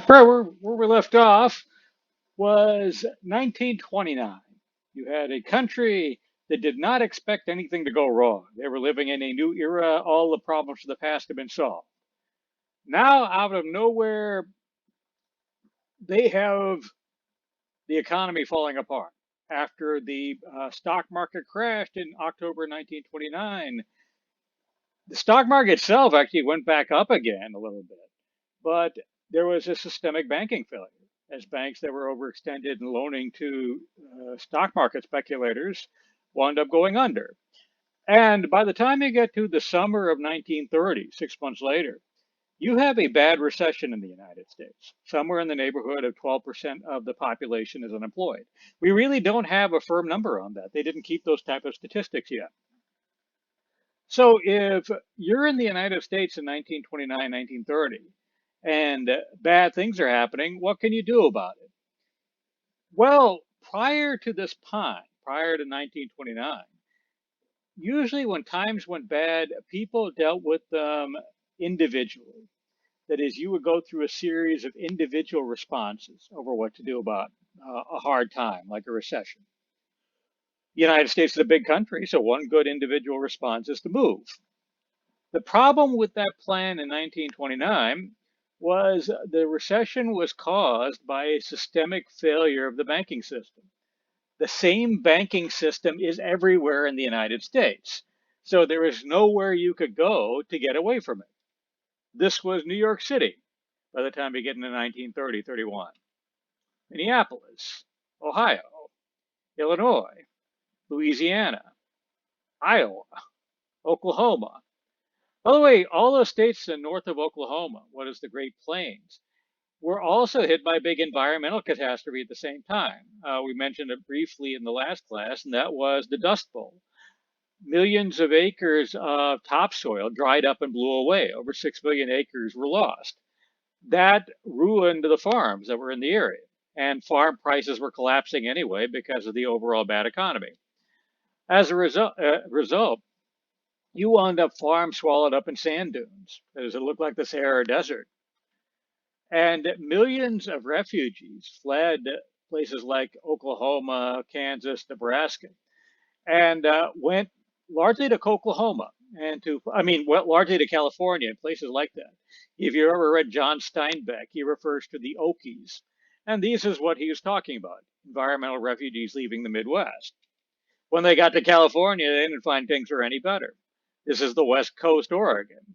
Where we left off was 1929. You had a country that did not expect anything to go wrong. They were living in a new era. All the problems of the past had been solved. Now, out of nowhere, they have the economy falling apart. After the stock market crashed in October 1929, the stock market itself actually went back up again a little bit, but there was a systemic banking failure as banks that were overextended and loaning to stock market speculators wound up going under. And by the time you get to the summer of 1930, 6 months later, you have a bad recession in the United States. Somewhere in the neighborhood of 12% of the population is unemployed. We really don't have a firm number on that. They didn't keep those type of statistics yet. So if you're in the United States in 1929, 1930, and bad things are happening, what can you do about it? Well, prior to this time, prior to 1929, usually when times went bad, people dealt with them individually. That is, you would go through a series of individual responses over what to do about a hard time, like a recession. The United States is a big country, so one good individual response is to move. The problem with that plan in 1929 was the recession was caused by a systemic failure of the banking system. The same banking system is everywhere in the United States. So there is nowhere you could go to get away from it. This was New York City by the time we get into 1930, 31. Minneapolis, Ohio, Illinois, Louisiana, Iowa, Oklahoma. By the way, all those states north of Oklahoma, what is the Great Plains, were also hit by a big environmental catastrophe at the same time. We mentioned it briefly in the last class, and that was the Dust Bowl. Millions of acres of topsoil dried up and blew away. Over 6 million acres were lost. That ruined the farms that were in the area, and farm prices were collapsing anyway because of the overall bad economy. As a result, you wound up farms swallowed up in sand dunes. It looked like the Sahara Desert. And millions of refugees fled places like Oklahoma, Kansas, Nebraska, and went largely to Oklahoma and went largely to California and places like that. If you ever read John Steinbeck, he refers to the Okies. And this is what he was talking about, environmental refugees leaving the Midwest. When they got to California, they didn't find things were any better. This is the West Coast Oregon,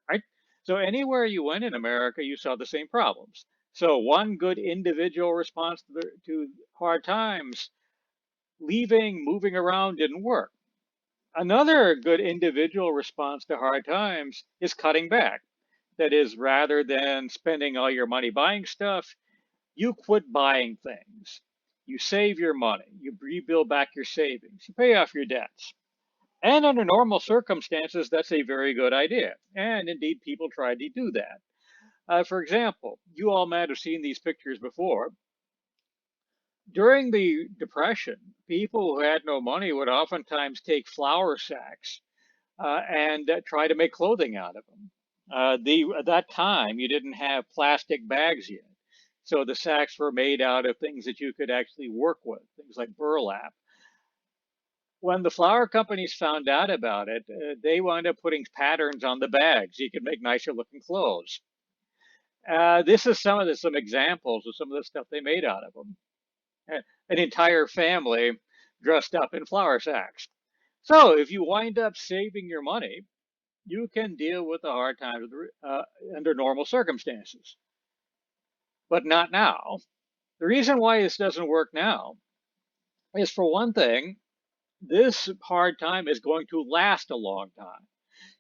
right? So anywhere you went in America, you saw the same problems. So one good individual response to hard times, leaving, moving around didn't work. Another good individual response to hard times is cutting back. That is, rather than spending all your money buying stuff, you quit buying things. You save your money. You rebuild back your savings. You pay off your debts. And under normal circumstances, that's a very good idea. And indeed, people tried to do that. For example, you all might have seen these pictures before. During the Depression, people who had no money would oftentimes take flour sacks and try to make clothing out of them. At that time, you didn't have plastic bags yet. So the sacks were made out of things that you could actually work with, things like burlap. When the flour companies found out about it, they wound up putting patterns on the bags. So you could make nicer looking clothes. This is some examples of some of the stuff they made out of them. An entire family dressed up in flour sacks. So if you wind up saving your money, you can deal with the hard times under normal circumstances, but not now. The reason why this doesn't work now is, for one thing, this hard time is going to last a long time.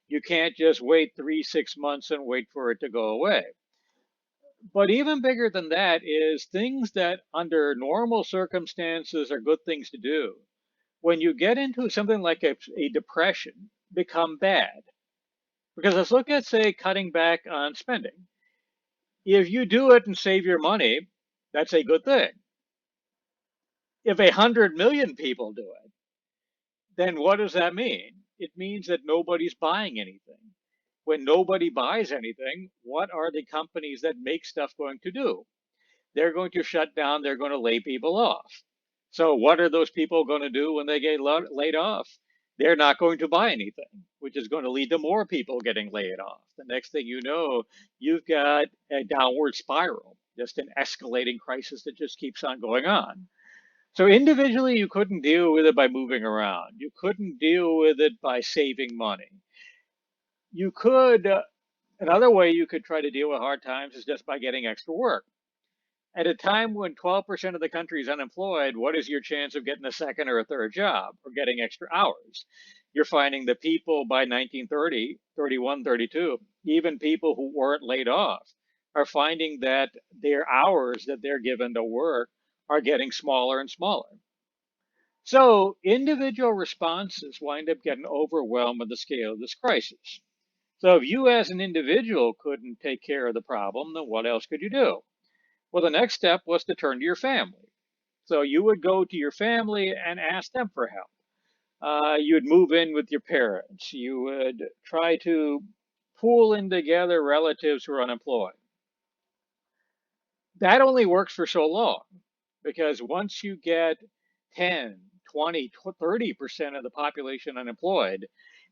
You can't just wait 3, 6 months and wait for it to go away. But even bigger than that is things that under normal circumstances are good things to do. When you get into something like a depression, become bad. Because let's look at, say, cutting back on spending. If you do it and save your money, that's a good thing. If 100 million people do it, then what does that mean? It means that nobody's buying anything. When nobody buys anything, what are the companies that make stuff going to do? They're going to shut down, they're going to lay people off. So, what are those people going to do when they get laid off? They're not going to buy anything, which is going to lead to more people getting laid off. The next thing you know, you've got a downward spiral, just an escalating crisis that just keeps on going on. So, individually, you couldn't deal with it by moving around, you couldn't deal with it by saving money. You could, another way you could try to deal with hard times is just by getting extra work. At a time when 12% of the country is unemployed, what is your chance of getting a second or a third job or getting extra hours? You're finding that people by 1930, 31, 32, even people who weren't laid off, are finding that their hours that they're given to work are getting smaller and smaller. So individual responses wind up getting overwhelmed with the scale of this crisis. So if you as an individual couldn't take care of the problem, then what else could you do? Well, the next step was to turn to your family. So you would go to your family and ask them for help. You would move in with your parents. You would try to pool in together relatives who are unemployed. That only works for so long because once you get 10, 20, 30% of the population unemployed,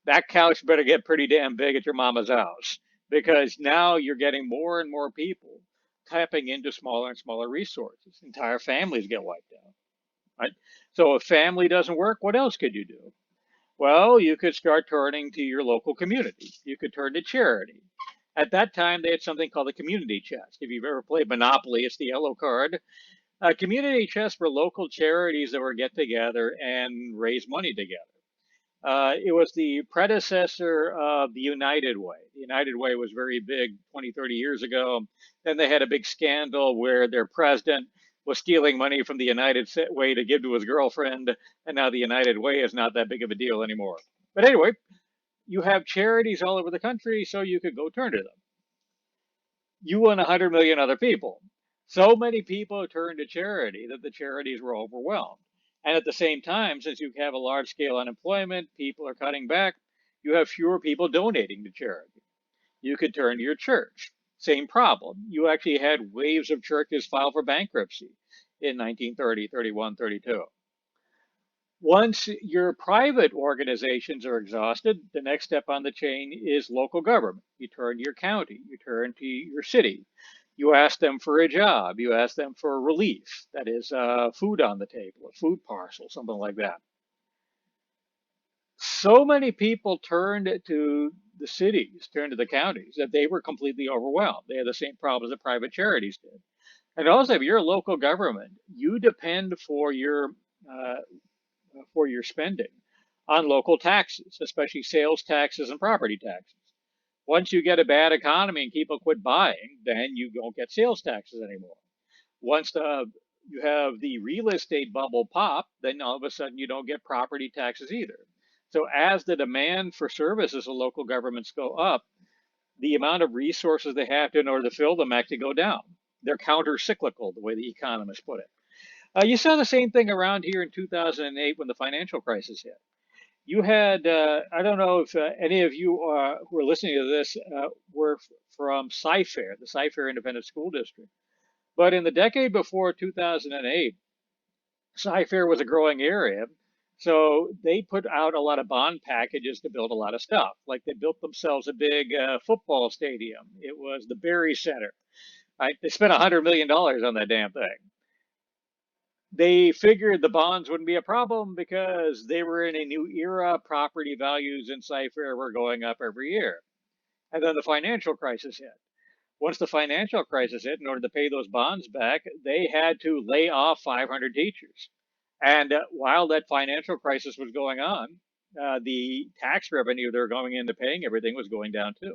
that couch better get pretty damn big at your mama's house because now you're getting more and more people tapping into smaller and smaller resources. Entire families get wiped out, right? So if family doesn't work, what else could you do? Well, you could start turning to your local community. You could turn to charity. At that time, they had something called a community chest. If you've ever played Monopoly, it's the yellow card. Community chests were local charities that would get together and raise money together. It was the predecessor of the United Way. The United Way was very big 20, 30 years ago. Then they had a big scandal where their president was stealing money from the United Way to give to his girlfriend, and now the United Way is not that big of a deal anymore. But anyway, you have charities all over the country, so you could go turn to them. You and 100 million other people. So many people turned to charity that the charities were overwhelmed. And at the same time, since you have a large scale unemployment, people are cutting back, you have fewer people donating to charity. You could turn to your church. Same problem. You actually had waves of churches file for bankruptcy in 1930, 31, 32. Once your private organizations are exhausted, the next step on the chain is local government. You turn to your county, you turn to your city, you ask them for a job, you ask them for relief, that is, food on the table, a food parcel, something like that. So many people turned to the cities, turned to the counties, that they were completely overwhelmed. They had the same problems that private charities did. And also, if you're a local government, you depend uh, for your spending on local taxes, especially sales taxes and property taxes. Once you get a bad economy and people quit buying, then you don't get sales taxes anymore. Once you have the real estate bubble pop, then all of a sudden you don't get property taxes either. So as the demand for services of local governments go up, the amount of resources they have in order to fill them actually go down. They're counter cyclical, the way the economists put it. You saw the same thing around here in 2008 when the financial crisis hit. You had, I don't know if any of you who are listening to this were from Cy-Fair, the Cy-Fair Independent School District. But in the decade before 2008, Cy-Fair was a growing area. So they put out a lot of bond packages to build a lot of stuff. Like they built themselves a big football stadium. It was the Berry Center. Right? They spent $100 million on that damn thing. They figured the bonds wouldn't be a problem because they were in a new era. Property values in Cy-Fair were going up every year. And then the financial crisis hit. Once the financial crisis hit, in order to pay those bonds back, they had to lay off 500 teachers. And while that financial crisis was going on, the tax revenue they were going into paying everything was going down too.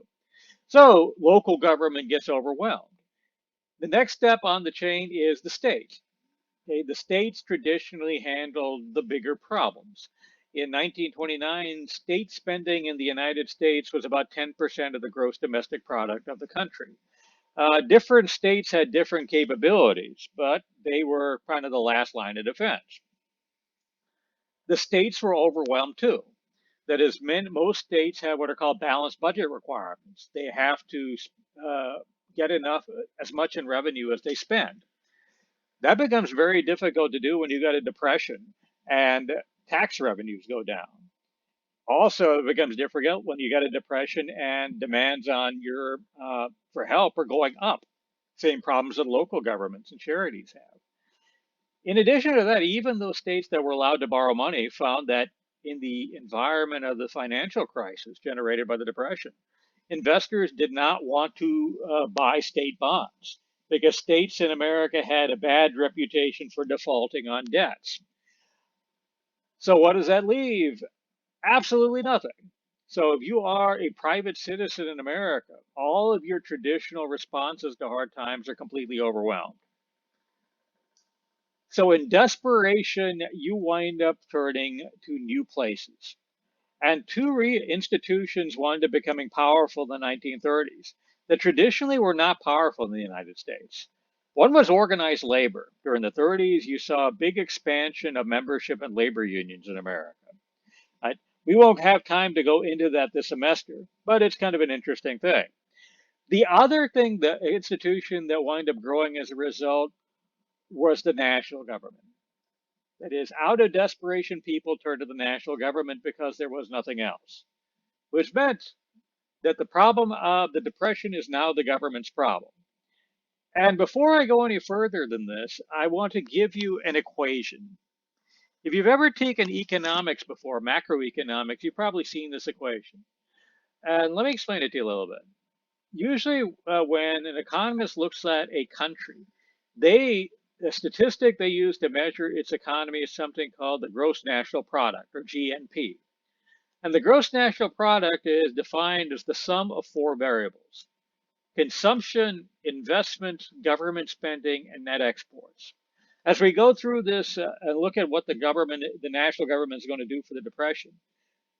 So local government gets overwhelmed. The next step on the chain is the state. Okay, the states traditionally handled the bigger problems. In 1929, state spending in the United States was about 10% of the gross domestic product of the country. Different states had different capabilities, but they were kind of the last line of defense. The states were overwhelmed too. That is, most states have what are called balanced budget requirements. They have to uh, get enough, as much in revenue as they spend. That becomes very difficult to do when you got a depression and tax revenues go down. Also, it becomes difficult when you got a depression and demands on your for help are going up. Same problems that local governments and charities have. In addition to that, even those states that were allowed to borrow money found that in the environment of the financial crisis generated by the depression, investors did not want to buy state bonds because states in America had a bad reputation for defaulting on debts. So what does that leave? Absolutely nothing. So if you are a private citizen in America, all of your traditional responses to hard times are completely overwhelmed. So in desperation, you wind up turning to new places. And two institutions wound up becoming powerful in the 1930s that traditionally were not powerful in the United States. One was organized labor. During the 30s, you saw a big expansion of membership in labor unions in America. I, we won't have time to go into that this semester, but it's kind of an interesting thing. The other thing, the institution that wound up growing as a result, was the national government. That is, out of desperation, people turned to the national government because there was nothing else, which meant that the problem of the depression is now the government's problem. And before I go any further than this, I want to give you an equation. If you've ever taken economics before, macroeconomics, you've probably seen this equation. And let me explain it to you a little bit. Usually, when an economist looks at a country, the statistic they use to measure its economy is something called the gross national product, or GNP. And the gross national product is defined as the sum of four variables: consumption, investment, government spending, and net exports. As we go through this and look at what the national government is going to do for the depression,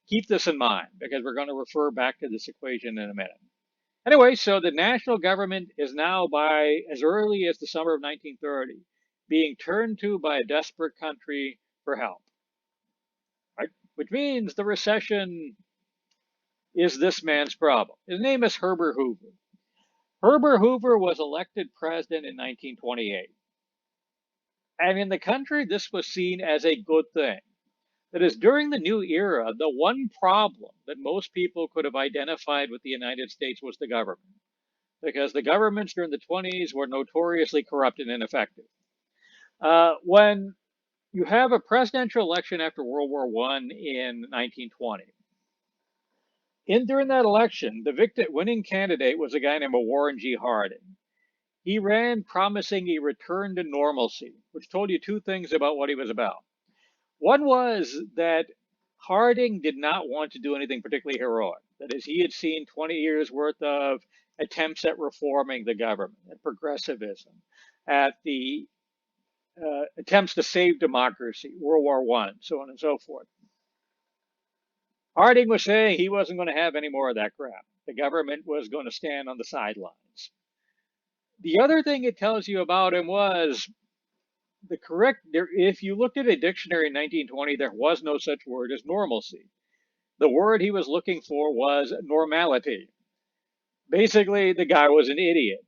keep this in mind because we're going to refer back to this equation in a minute. Anyway, so the national government is now, by as early as the summer of 1930, being turned to by a desperate country for help, right? Which means the recession is this man's problem. His name is Herbert Hoover. Herbert Hoover was elected president in 1928. And in the country, this was seen as a good thing. That is, during the new era, the one problem that most people could have identified with the United States was the government, because the governments during the 20s were notoriously corrupt and ineffective. When you have a presidential election after World War I in 1920, during that election, the winning candidate was a guy named Warren G. Harding. He ran promising a return to normalcy, which told you two things about what he was about. One was that Harding did not want to do anything particularly heroic. That is, he had seen 20 years worth of attempts at reforming the government, at progressivism, at the attempts to save democracy, World War I, so on and so forth. Harding was saying he wasn't going to have any more of that crap. The government was going to stand on the sidelines. The other thing it tells you about him was if you looked at a dictionary in 1920, there was no such word as normalcy. The word he was looking for was normality. Basically, the guy was an idiot.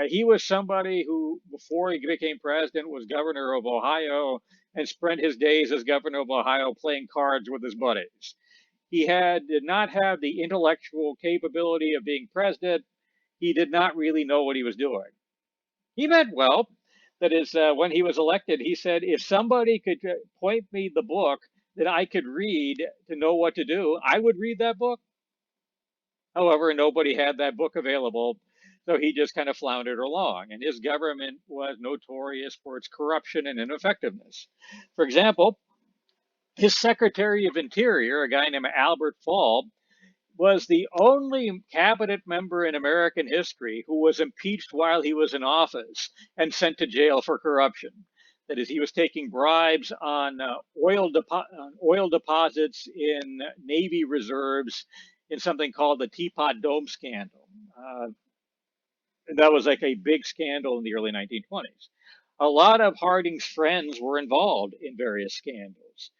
He was somebody who, before he became president, was governor of Ohio and spent his days as governor of Ohio playing cards with his buddies. Did not have the intellectual capability of being president. He did not really know what he was doing. He meant well. That is, when he was elected, he said, if somebody could point me the book that I could read to know what to do, I would read that book. However, nobody had that book available, so he just kind of floundered along. And his government was notorious for its corruption and ineffectiveness. For example, his Secretary of Interior, a guy named Albert Fall, was the only cabinet member in American history who was impeached while he was in office and sent to jail for corruption. That is, he was taking bribes on oil deposits in Navy reserves in something called the Teapot Dome scandal. And that was like a big scandal in the early 1920s. A lot of Harding's friends were involved in various scandals.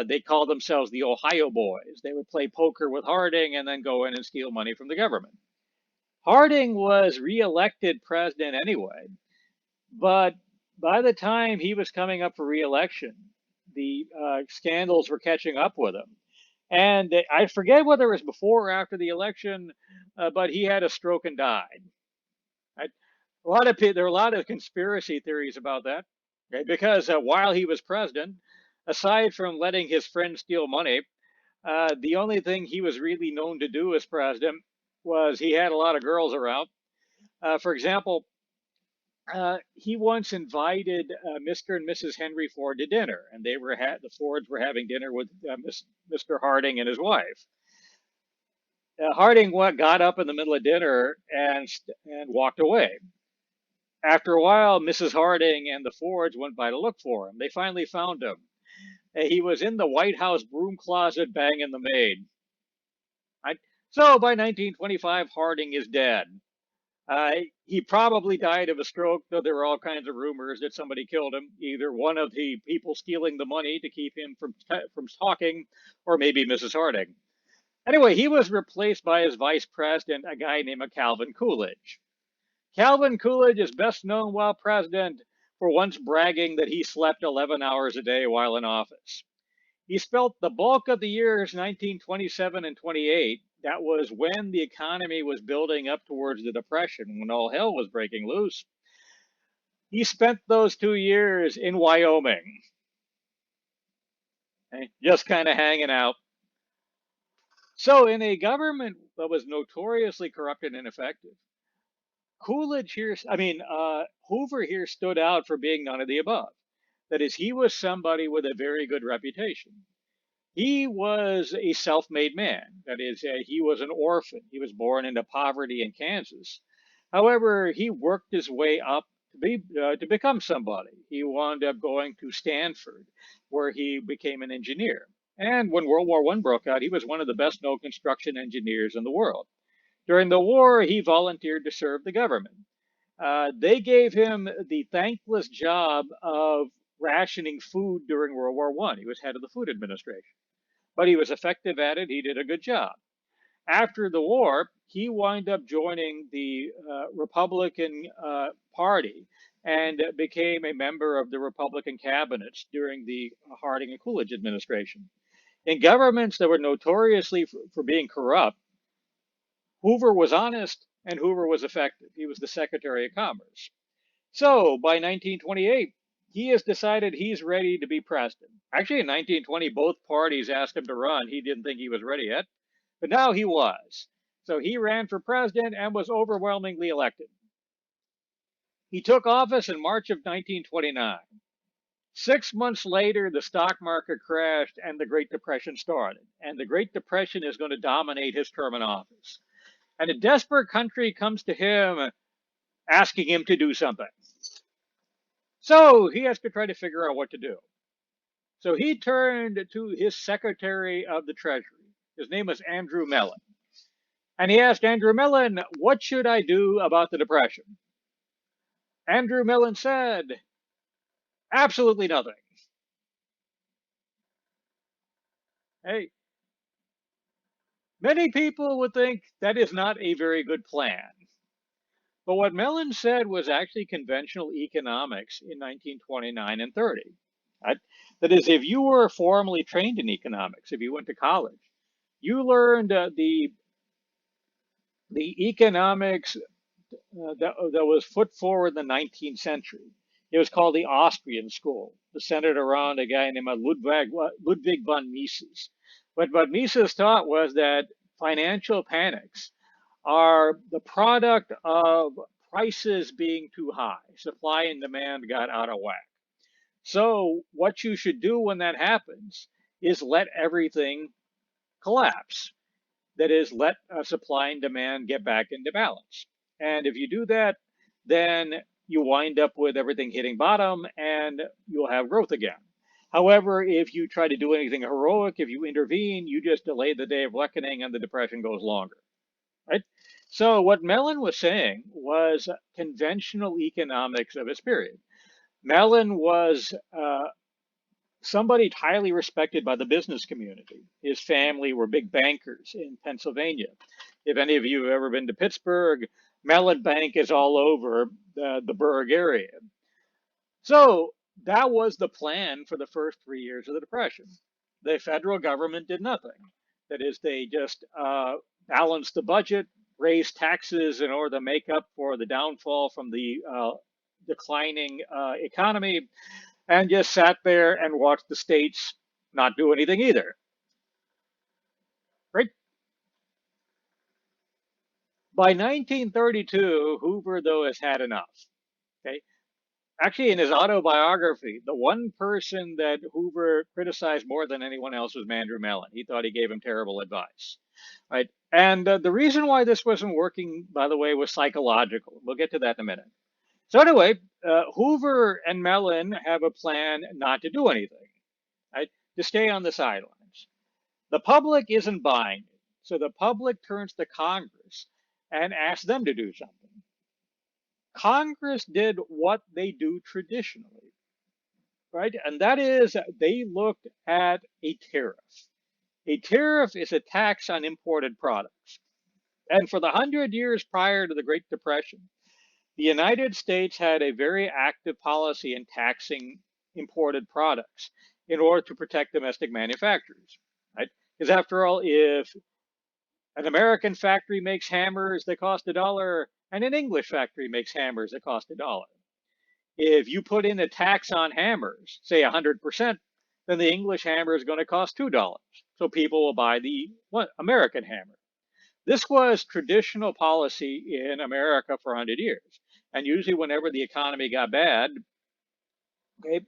They called themselves the Ohio Boys. They would play poker with Harding and then go in and steal money from the government. Harding was reelected president anyway, but by the time he was coming up for reelection, the scandals were catching up with him. And I forget whether it was before or after the election, but he had a stroke and died. I, there were a lot of conspiracy theories about that, okay? Because while he was president, aside from letting his friends steal money, the only thing he was really known to do as president was he had a lot of girls around. For example, he once invited Mr. and Mrs. Henry Ford to dinner, and the Fords were having dinner with Mr. Harding and his wife. Harding got up in the middle of dinner and walked away. After a while, Mrs. Harding and the Fords went by to look for him. They finally found him. He was in the White House broom closet banging the maid. So by 1925, Harding is dead. He probably died of a stroke, though there were all kinds of rumors that somebody killed him, either one of the people stealing the money to keep him from talking, or maybe Mrs. Harding. Anyway, he was replaced by his vice president, a guy named Calvin Coolidge. Calvin Coolidge is best known while president for once bragging that he slept 11 hours a day while in office. He spent the bulk of the years 1927 and 28. That was when the economy was building up towards the Depression, when all hell was breaking loose. He spent those 2 years in Wyoming, okay, just kind of hanging out. So, in a government that was notoriously corrupt and ineffective, Hoover here stood out for being none of the above. That is, he was somebody with a very good reputation. He was a self-made man. That is, he was an orphan. He was born into poverty in Kansas. However, he worked his way up to become somebody. He wound up going to Stanford, where he became an engineer. And when World War I broke out, he was one of the best known construction engineers in the world. During the war, he volunteered to serve the government. They gave him the thankless job of rationing food during World War I. He was head of the Food Administration, but he was effective at it. He did a good job. After the war, he wound up joining the Republican Party and became a member of the Republican cabinets during the Harding and Coolidge administration. In governments that were notoriously for being corrupt, Hoover was honest and Hoover was effective. He was the Secretary of Commerce. So by 1928, he has decided he's ready to be president. Actually, in 1920, both parties asked him to run. He didn't think he was ready yet, but now he was. So he ran for president and was overwhelmingly elected. He took office in March of 1929. 6 months later, the stock market crashed and the Great Depression started. And the Great Depression is going to dominate his term in office. And a desperate country comes to him asking him to do something. So he has to try to figure out what to do. So he turned to his Secretary of the Treasury. His name was Andrew Mellon. And he asked Andrew Mellon, what should I do about the Depression? Andrew Mellon said, absolutely nothing. Hey, many people would think that is not a very good plan. But what Mellon said was actually conventional economics in 1929 and 30. Right? That is, if you were formally trained in economics, if you went to college, you learned the economics that was put forward in the 19th century. It was called the Austrian School. It was centered around a guy named Ludwig von Mises. What Mises taught was that financial panics are the product of prices being too high. Supply and demand got out of whack. So what you should do when that happens is let everything collapse. That is, let supply and demand get back into balance. And if you do that, then you wind up with everything hitting bottom and you'll have growth again. However, if you try to do anything heroic, if you intervene, you just delay the day of reckoning and the depression goes longer. Right? So what Mellon was saying was conventional economics of his period. Mellon was somebody highly respected by the business community. His family were big bankers in Pennsylvania. If any of you have ever been to Pittsburgh, Mellon Bank is all over the Burgh area. So that was the plan for the first 3 years of the Depression. The federal government did nothing. That is, they just balanced the budget, raised taxes in order to make up for the downfall from the declining economy, and just sat there and watched the states not do anything either. Right? By 1932, Hoover, though, has had enough. Okay, actually, in his autobiography, the one person that Hoover criticized more than anyone else was Andrew Mellon. He thought he gave him terrible advice. Right, and the reason why this wasn't working, by the way, was psychological. We'll get to that in a minute. So anyway, Hoover and Mellon have a plan not to do anything, right? To stay on the sidelines. The public isn't buying it. So the public turns to Congress and asks them to do something. Congress did what they do traditionally, right? And that is they looked at a tariff. A tariff is a tax on imported products. And for the 100 years prior to the Great Depression, the United States had a very active policy in taxing imported products in order to protect domestic manufacturers, right? Because after all, if an American factory makes hammers that cost $1, and an English factory makes hammers that cost $1, if you put in a tax on hammers, say 100%, then the English hammer is going to cost $2. So people will buy the American hammer. This was traditional policy in America for 100 years. And usually, whenever the economy got bad, okay,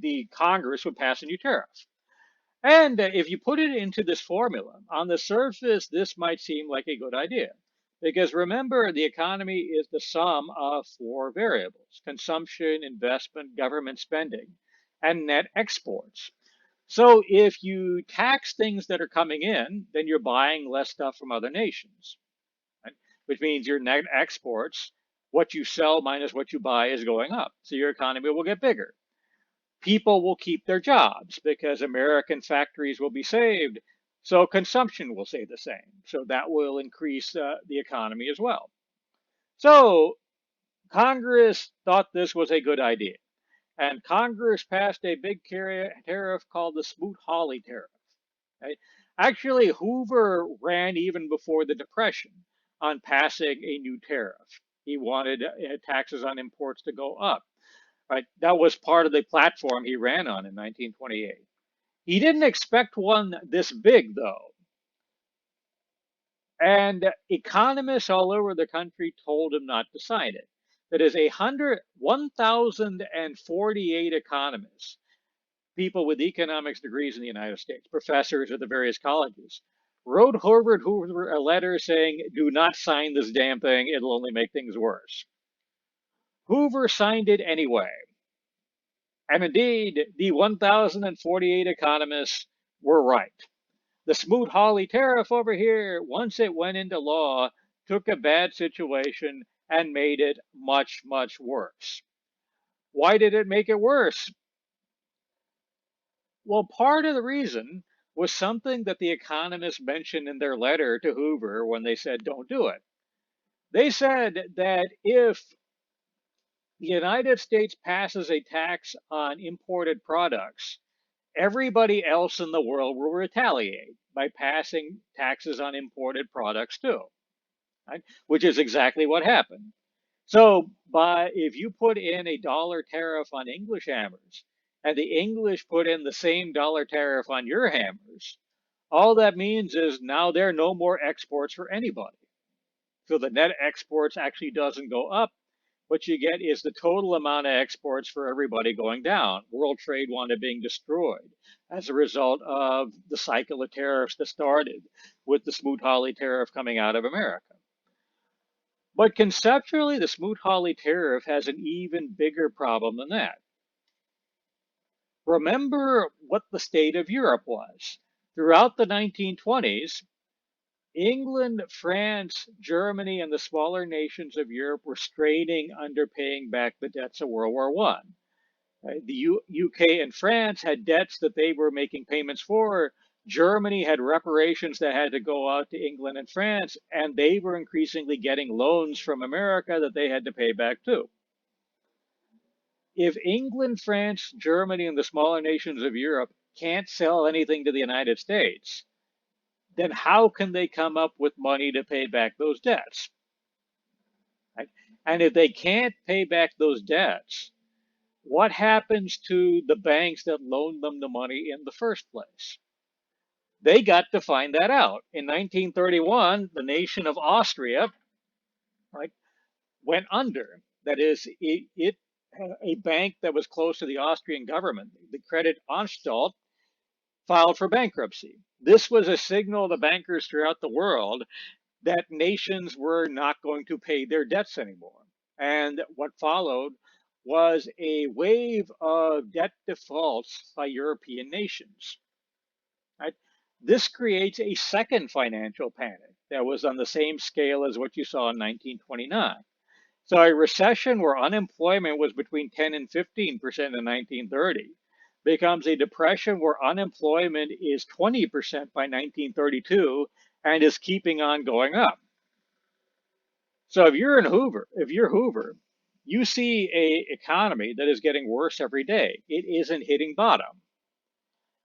the Congress would pass a new tariff. And if you put it into this formula, on the surface, this might seem like a good idea. Because remember, the economy is the sum of four variables: consumption, investment, government spending, and net exports. So if you tax things that are coming in, then you're buying less stuff from other nations, right? Which means your net exports, what you sell minus what you buy, is going up. So your economy will get bigger. People will keep their jobs because American factories will be saved. So consumption will stay the same. So that will increase the economy as well. So Congress thought this was a good idea. And Congress passed a big tariff called the Smoot-Hawley tariff. Right? Actually, Hoover ran even before the Depression on passing a new tariff. He wanted taxes on imports to go up. Right? That was part of the platform he ran on in 1928. He didn't expect one this big, though. And economists all over the country told him not to sign it. That is 1,048 economists, people with economics degrees in the United States, professors at the various colleges, wrote Herbert Hoover a letter saying, do not sign this damn thing, it'll only make things worse. Hoover signed it anyway. And indeed, the 1,048 economists were right. The Smoot-Hawley tariff over here, once it went into law, took a bad situation and made it much, much worse. Why did it make it worse? Well, part of the reason was something that the economists mentioned in their letter to Hoover when they said, don't do it. They said that if the United States passes a tax on imported products, everybody else in the world will retaliate by passing taxes on imported products too, right? Which is exactly what happened. So, if you put in a dollar tariff on English hammers, and the English put in the same dollar tariff on your hammers, all that means is now there are no more exports for anybody. So the net exports actually doesn't go up. What you get is the total amount of exports for everybody going down. World trade wound up being destroyed as a result of the cycle of tariffs that started with the Smoot-Hawley tariff coming out of America. But conceptually, the Smoot-Hawley tariff has an even bigger problem than that. Remember what the state of Europe was. Throughout the 1920s, England, France, Germany, and the smaller nations of Europe were straining under paying back the debts of World War I. Right? The UK and France had debts that they were making payments for. Germany had reparations that had to go out to England and France, and they were increasingly getting loans from America that they had to pay back too. If England, France, Germany, and the smaller nations of Europe can't sell anything to the United States, then how can they come up with money to pay back those debts? Right? And if they can't pay back those debts, what happens to the banks that loaned them the money in the first place? They got to find that out. In 1931, the nation of Austria, right, went under. That is, it a bank that was close to the Austrian government, the Credit Anstalt, filed for bankruptcy. This was a signal to bankers throughout the world that nations were not going to pay their debts anymore. And what followed was a wave of debt defaults by European nations. Right? This creates a second financial panic that was on the same scale as what you saw in 1929. So a recession where unemployment was between 10 and 15% in 1930 becomes a depression where unemployment is 20% by 1932 and is keeping on going up. So if you're Hoover, you see a economy that is getting worse every day. It isn't hitting bottom.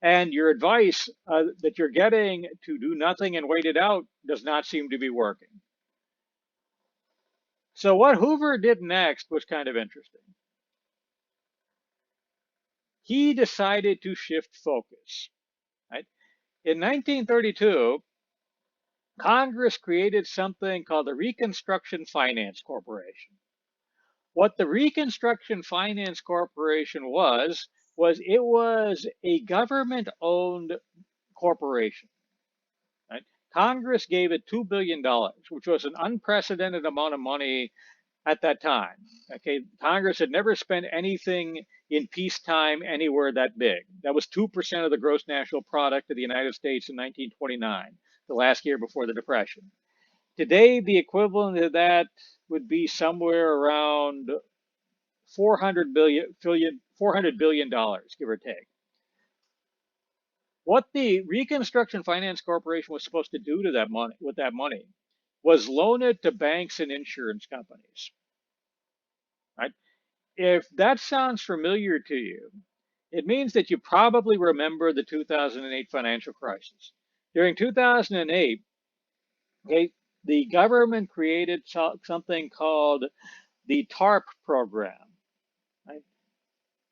And your advice that you're getting to do nothing and wait it out does not seem to be working. So what Hoover did next was kind of interesting. He decided to shift focus. Right? In 1932, Congress created something called the Reconstruction Finance Corporation. What the Reconstruction Finance Corporation was it was a government-owned corporation. Right? Congress gave it $2 billion, which was an unprecedented amount of money at that time. Okay, Congress had never spent anything in peacetime anywhere that big. That was 2% of the gross national product of the United States in 1929, the last year before the Depression. Today, the equivalent of that would be somewhere around $400 billion, give or take. What the Reconstruction Finance Corporation was supposed to do to that money, with that money, was loan it to banks and insurance companies. Right? If that sounds familiar to you, it means that you probably remember the 2008 financial crisis. During 2008, okay, the government created something called the TARP program, right,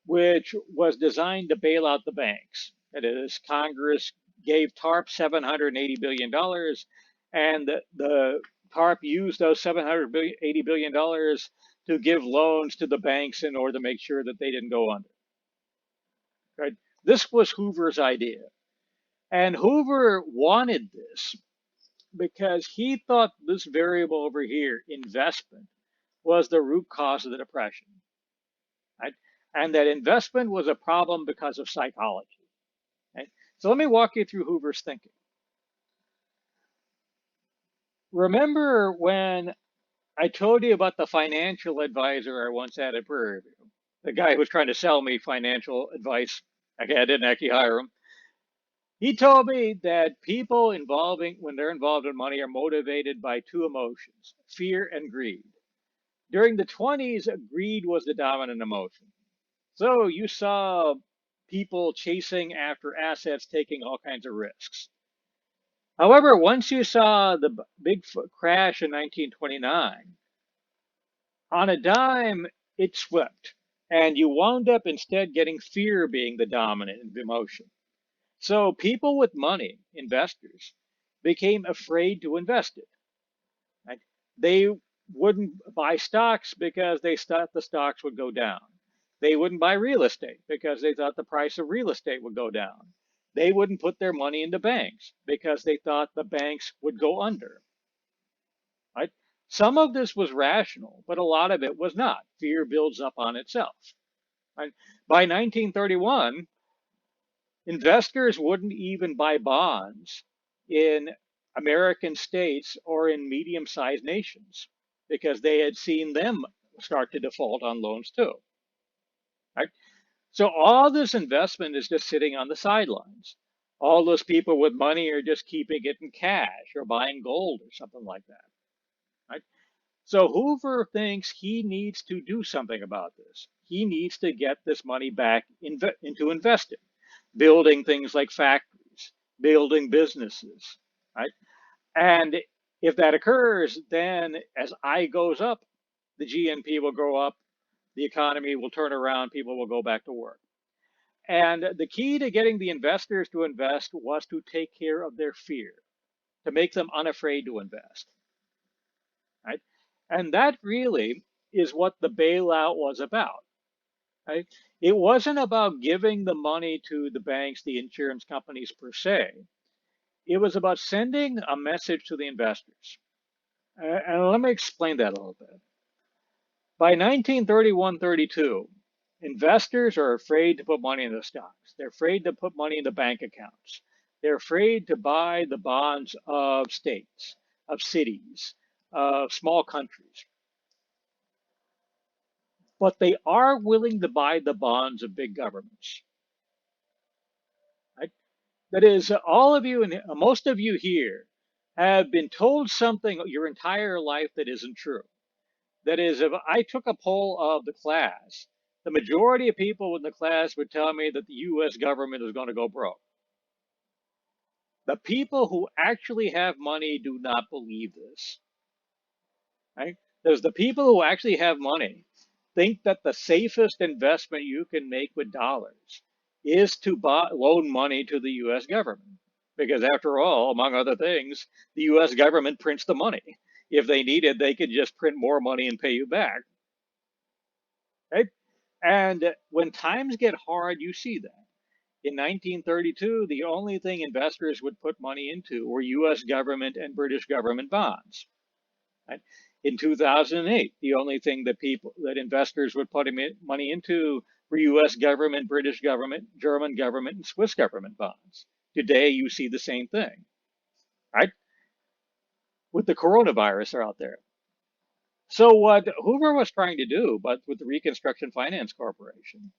which was designed to bail out the banks. That is, Congress gave TARP $780 billion, and the TARP used those $780 billion to give loans to the banks in order to make sure that they didn't go under. Right? This was Hoover's idea. And Hoover wanted this because he thought this variable over here, investment, was the root cause of the Depression. Right? And that investment was a problem because of psychology. Right? So let me walk you through Hoover's thinking. Remember when I told you about the financial advisor I once had at Prairie View? The guy who was trying to sell me financial advice. Okay, I didn't actually hire him. He told me that people when they're involved in money are motivated by two emotions, fear and greed. During the 20s, greed was the dominant emotion. So you saw people chasing after assets, taking all kinds of risks. However, once you saw the big crash in 1929, on a dime, it swept. And you wound up instead getting fear being the dominant emotion. So people with money, investors, became afraid to invest it. Right? They wouldn't buy stocks because they thought the stocks would go down. They wouldn't buy real estate because they thought the price of real estate would go down. They wouldn't put their money into banks because they thought the banks would go under. Right? Some of this was rational, but a lot of it was not. Fear builds up on itself. Right? By 1931, investors wouldn't even buy bonds in American states or in medium sized nations because they had seen them start to default on loans too. Right? So all this investment is just sitting on the sidelines. All those people with money are just keeping it in cash or buying gold or something like that. Right? So Hoover thinks he needs to do something about this. He needs to get this money back into investing, building things like factories, building businesses, right? And if that occurs, then as I goes up, the GNP will go up, the economy will turn around, people will go back to work. And the key to getting the investors to invest was to take care of their fear, to make them unafraid to invest, right? And that really is what the bailout was about, right? It wasn't about giving the money to the banks, the insurance companies per se. It was about sending a message to the investors. And let me explain that a little bit. By 1931-32, investors are afraid to put money in the stocks. They're afraid to put money in the bank accounts. They're afraid to buy the bonds of states, of cities, of small countries. But they are willing to buy the bonds of big governments. Right? That is, all of you and most of you here have been told something your entire life that isn't true. That is, if I took a poll of the class, the majority of people in the class would tell me that the US government is going to go broke. The people who actually have money do not believe this, right? There's the people who actually have money think that the safest investment you can make with dollars is to loan money to the US government. Because after all, among other things, the US government prints the money. If they needed, they could just print more money and pay you back, right? And when times get hard, you see that. In 1932, the only thing investors would put money into were US government and British government bonds. Right? In 2008, the only thing that investors would put money into were US government, British government, German government, and Swiss government bonds. Today, you see the same thing, right? With the coronavirus out there. So what Hoover was trying to do, but with the Reconstruction Finance Corporation,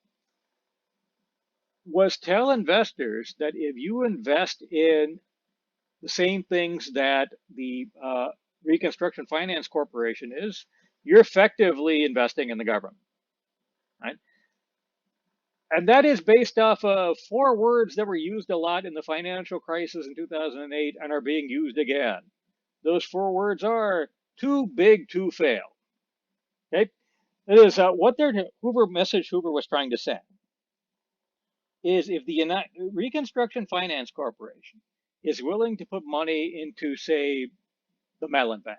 was tell investors that if you invest in the same things that the Reconstruction Finance Corporation is, you're effectively investing in the government, right? And that is based off of four words that were used a lot in the financial crisis in 2008 and are being used again. Those four words are too big to fail. Okay, that is what their Hoover message Hoover was trying to send is if the Reconstruction Finance Corporation is willing to put money into, say, the Mellon Bank,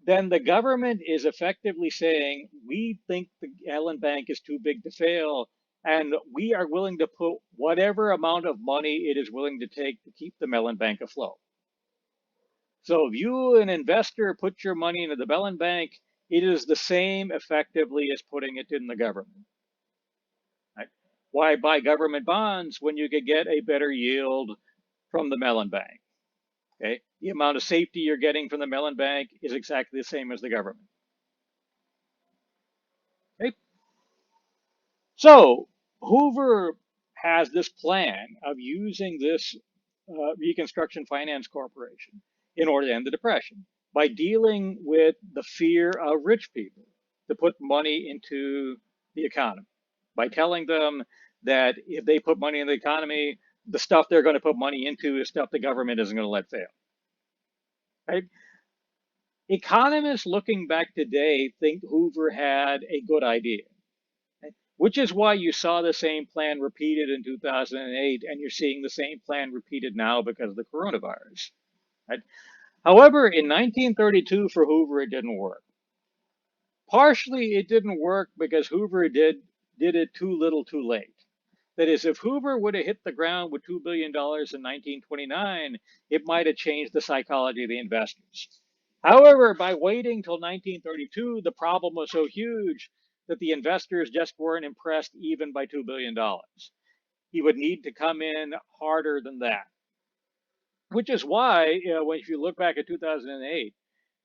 then the government is effectively saying, we think the Mellon Bank is too big to fail, and we are willing to put whatever amount of money it is willing to take to keep the Mellon Bank afloat. So if you, an investor, put your money into the Mellon Bank, it is the same effectively as putting it in the government. Right? Why buy government bonds when you could get a better yield from the Mellon Bank? Okay, the amount of safety you're getting from the Mellon Bank is exactly the same as the government. Okay, so Hoover has this plan of using this Reconstruction Finance Corporation in order to end the Depression by dealing with the fear of rich people to put money into the economy, by telling them that if they put money in the economy, the stuff they're going to put money into is stuff the government isn't going to let fail. Right? Economists looking back today think Hoover had a good idea, which is why you saw the same plan repeated in 2008 and you're seeing the same plan repeated now because of the coronavirus. Right? However, in 1932 for Hoover, it didn't work. Partially, it didn't work because Hoover did it too little too late. That is, if Hoover would have hit the ground with $2 billion in 1929, it might have changed the psychology of the investors. However, by waiting till 1932, the problem was so huge that the investors just weren't impressed even by $2 billion. He would need to come in harder than that, which is why, when if you look back at 2008,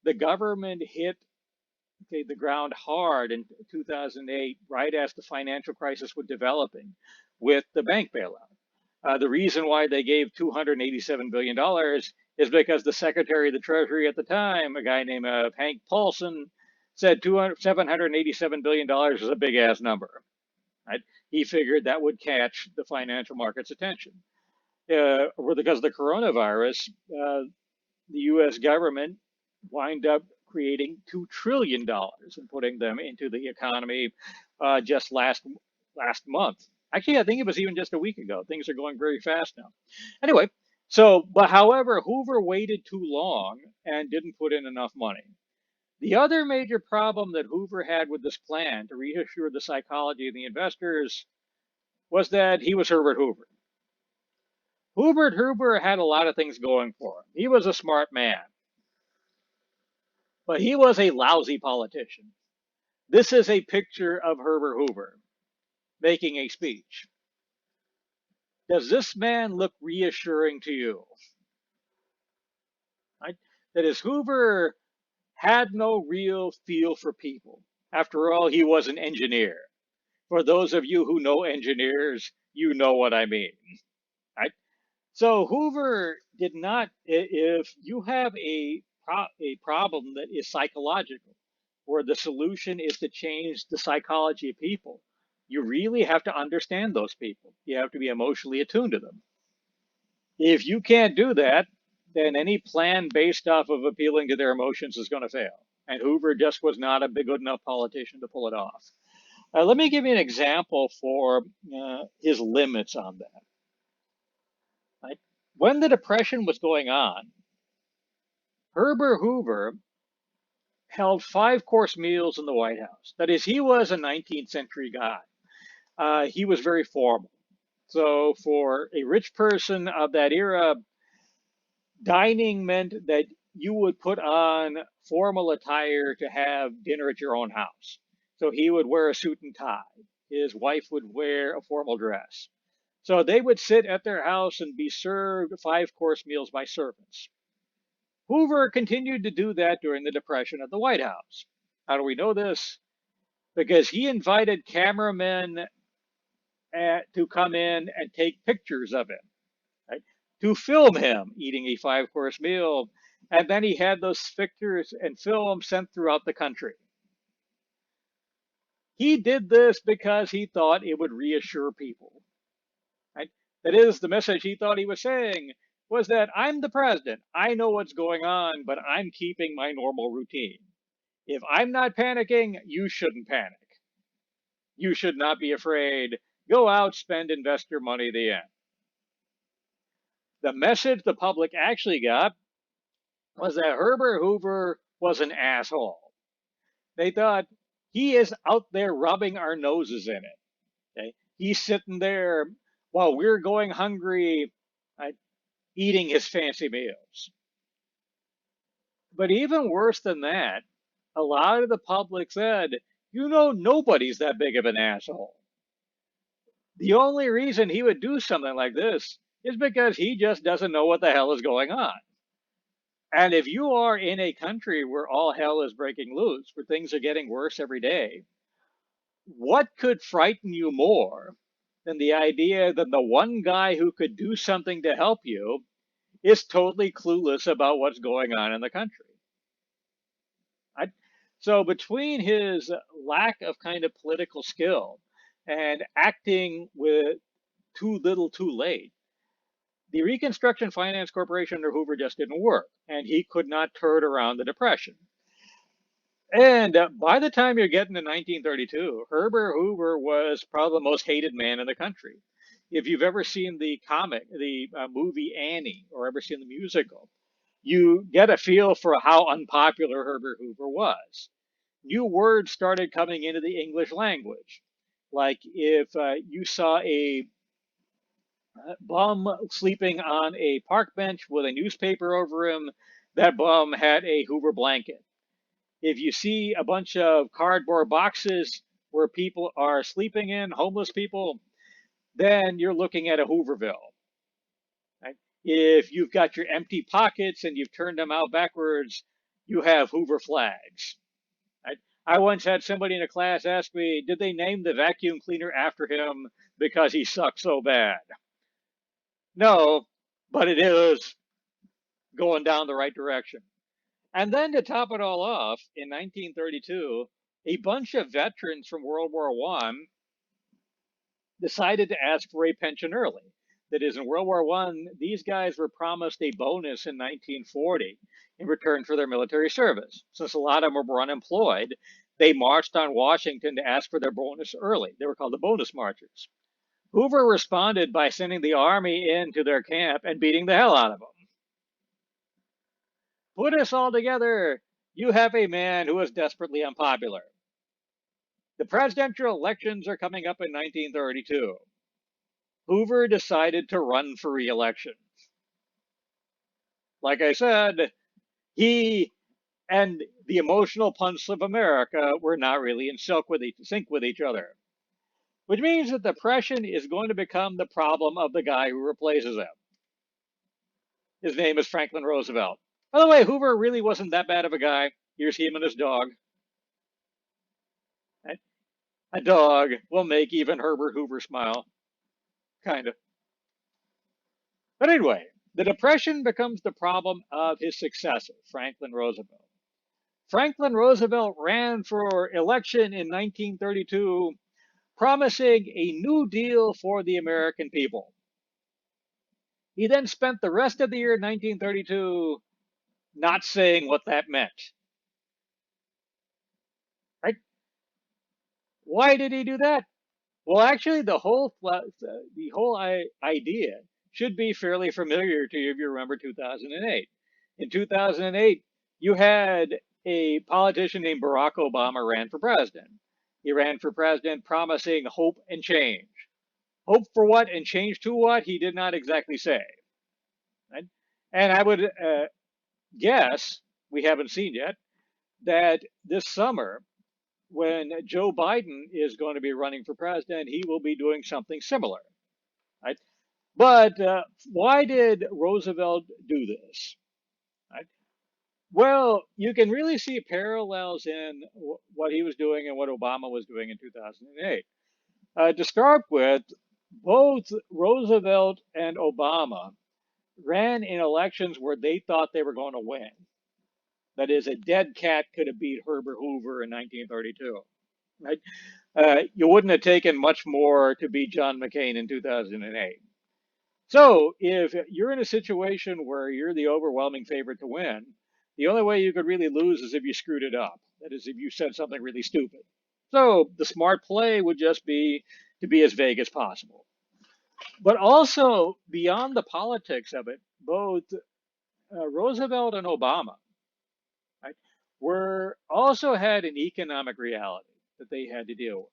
the government hit the ground hard in 2008, right as the financial crisis was developing with the bank bailout. The reason why they gave $287 billion is because the Secretary of the Treasury at the time, a guy named Hank Paulson, said $787 billion is a big ass number. Right? He figured that would catch the financial market's attention. Because of the coronavirus, the U.S. government wind up creating $2 trillion and putting them into the economy just last month. Actually, I think it was even just a week ago. Things are going very fast now. Anyway, but however, Hoover waited too long and didn't put in enough money. The other major problem that Hoover had with this plan to reassure the psychology of the investors was that he was Herbert Hoover. Herbert Hoover had a lot of things going for him. He was a smart man, but he was a lousy politician. This is a picture of Herbert Hoover making a speech. Does this man look reassuring to you? Right? That is, Hoover had no real feel for people. After all, he was an engineer. For those of you who know engineers, you know what I mean. Right? So Hoover did not. If you have a problem that is psychological, where the solution is to change the psychology of people, you really have to understand those people. You have to be emotionally attuned to them. If you can't do that, then any plan based off of appealing to their emotions is going to fail. And Hoover just was not a big good enough politician to pull it off. Let me give you an example for his limits on that. Right? When the Depression was going on, Herbert Hoover held five-course meals in the White House. That is, he was a 19th century guy. He was very formal. So for a rich person of that era, dining meant that you would put on formal attire to have dinner at your own house. So he would wear a suit and tie. His wife would wear a formal dress. So they would sit at their house and be served five-course meals by servants. Hoover continued to do that during the Depression at the White House. How do we know this? Because he invited cameramen to come in and take pictures of him, right? To film him eating a five-course meal. And then he had those pictures and film sent throughout the country. He did this because he thought it would reassure people. Right? That is, the message he thought he was saying was that I'm the president. I know what's going on, but I'm keeping my normal routine. If I'm not panicking, you shouldn't panic. You should not be afraid. Go out, spend investor money, the end. The message the public actually got was that Herbert Hoover was an asshole. They thought he is out there rubbing our noses in it. Okay? He's sitting there while we're going hungry, eating his fancy meals. But even worse than that, a lot of the public said, nobody's that big of an asshole. The only reason he would do something like this is because he just doesn't know what the hell is going on. And if you are in a country where all hell is breaking loose, where things are getting worse every day, what could frighten you more than the idea that the one guy who could do something to help you is totally clueless about what's going on in the country? So between his lack of kind of political skill and acting with too little too late, the Reconstruction Finance Corporation under Hoover just didn't work, and he could not turn around the Depression. And by the time you're getting to 1932, Herbert Hoover was probably the most hated man in the country. If you've ever seen the movie Annie, or ever seen the musical, you get a feel for how unpopular Herbert Hoover was. New words started coming into the English language. Like if you saw a bum sleeping on a park bench with a newspaper over him, that bum had a Hoover blanket. If you see a bunch of cardboard boxes where people are sleeping in, homeless people, then you're looking at a Hooverville. Right? If you've got your empty pockets and you've turned them out backwards, you have Hoover flags. Right? I once had somebody in a class ask me, did they name the vacuum cleaner after him because he sucked so bad? No, but it is going down the right direction. And then to top it all off, in 1932, a bunch of veterans from World War I decided to ask for a pension early. That is, in World War I, these guys were promised a bonus in 1940 in return for their military service. Since a lot of them were unemployed, they marched on Washington to ask for their bonus early. They were called the bonus marchers. Hoover responded by sending the army into their camp and beating the hell out of them. Put us all together. You have a man who is desperately unpopular. The presidential elections are coming up in 1932. Hoover decided to run for re-election. Like I said, he and the emotional punch of America were not really in sync with each other, which means that depression is going to become the problem of the guy who replaces him. His name is Franklin Roosevelt. By the way, Hoover really wasn't that bad of a guy. Here's him and his dog. A dog will make even Herbert Hoover smile. Kind of. But anyway, the Depression becomes the problem of his successor, Franklin Roosevelt. Franklin Roosevelt ran for election in 1932, promising a new deal for the American people. He then spent the rest of the year 1932 not saying what that meant. Right? Why did he do that? Well, actually, the whole idea should be fairly familiar to you if you remember 2008. In 2008, you had a politician named Barack Obama ran for president. He ran for president promising hope and change. Hope for what and change to what? He did not exactly say. Right? And I would guess, we haven't seen yet, that this summer, when Joe Biden is going to be running for president, he will be doing something similar. Right? But why did Roosevelt do this? Right? Well, you can really see parallels in what he was doing and what Obama was doing in 2008. To start with, both Roosevelt and Obama ran in elections where they thought they were going to win. That is, a dead cat could have beat Herbert Hoover in 1932. Right? You wouldn't have taken much more to beat John McCain in 2008. So if you're in a situation where you're the overwhelming favorite to win, the only way you could really lose is if you screwed it up. That is, if you said something really stupid. So the smart play would just be to be as vague as possible. But also, beyond the politics of it, both Roosevelt and Obama, right, were also had an economic reality that they had to deal with.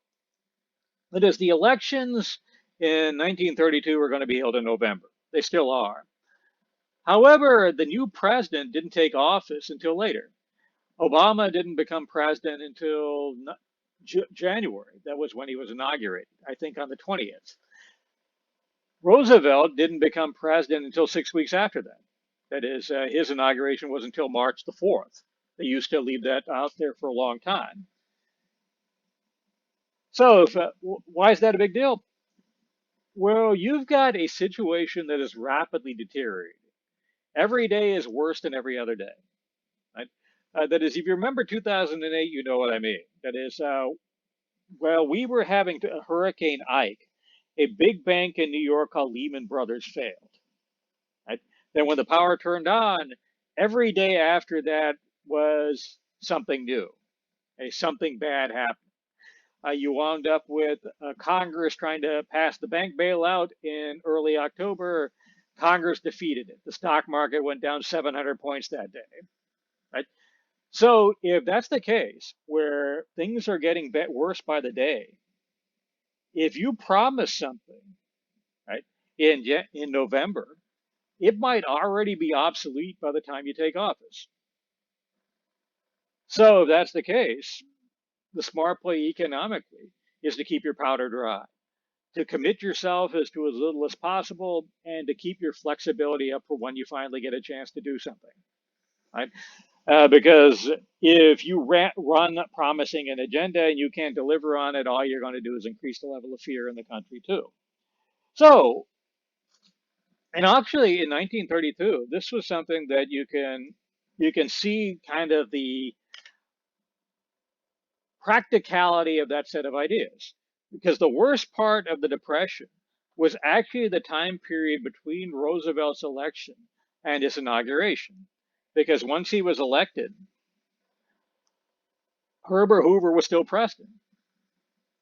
That is, the elections in 1932 were going to be held in November. They still are. However, the new president didn't take office until later. Obama didn't become president until January. That was when he was inaugurated, I think on the 20th. Roosevelt didn't become president until 6 weeks after that. That is, his inauguration was until March the 4th. They used to leave that out there for a long time. So, why is that a big deal? Well, you've got a situation that is rapidly deteriorating. Every day is worse than every other day. Right? That is, if you remember 2008, you know what I mean. That is, well, we were having Hurricane Ike. A big bank in New York called Lehman Brothers failed. Right? Then when the power turned on, every day after that was something new. Something bad happened. You wound up with Congress trying to pass the bank bailout in early October. Congress defeated it. The stock market went down 700 points that day. Right? So if that's the case, where things are getting worse by the day, if you promise something, right, in November, it might already be obsolete by the time you take office. So if that's the case, the smart play economically is to keep your powder dry, to commit yourself as to as little as possible, and to keep your flexibility up for when you finally get a chance to do something. Right? Because if you run promising an agenda and you can't deliver on it, all you're going to do is increase the level of fear in the country too. So, and actually in 1932, this was something that you can see kind of the practicality of that set of ideas. Because the worst part of the Depression was actually the time period between Roosevelt's election and his inauguration. Because once he was elected, Herbert Hoover was still president.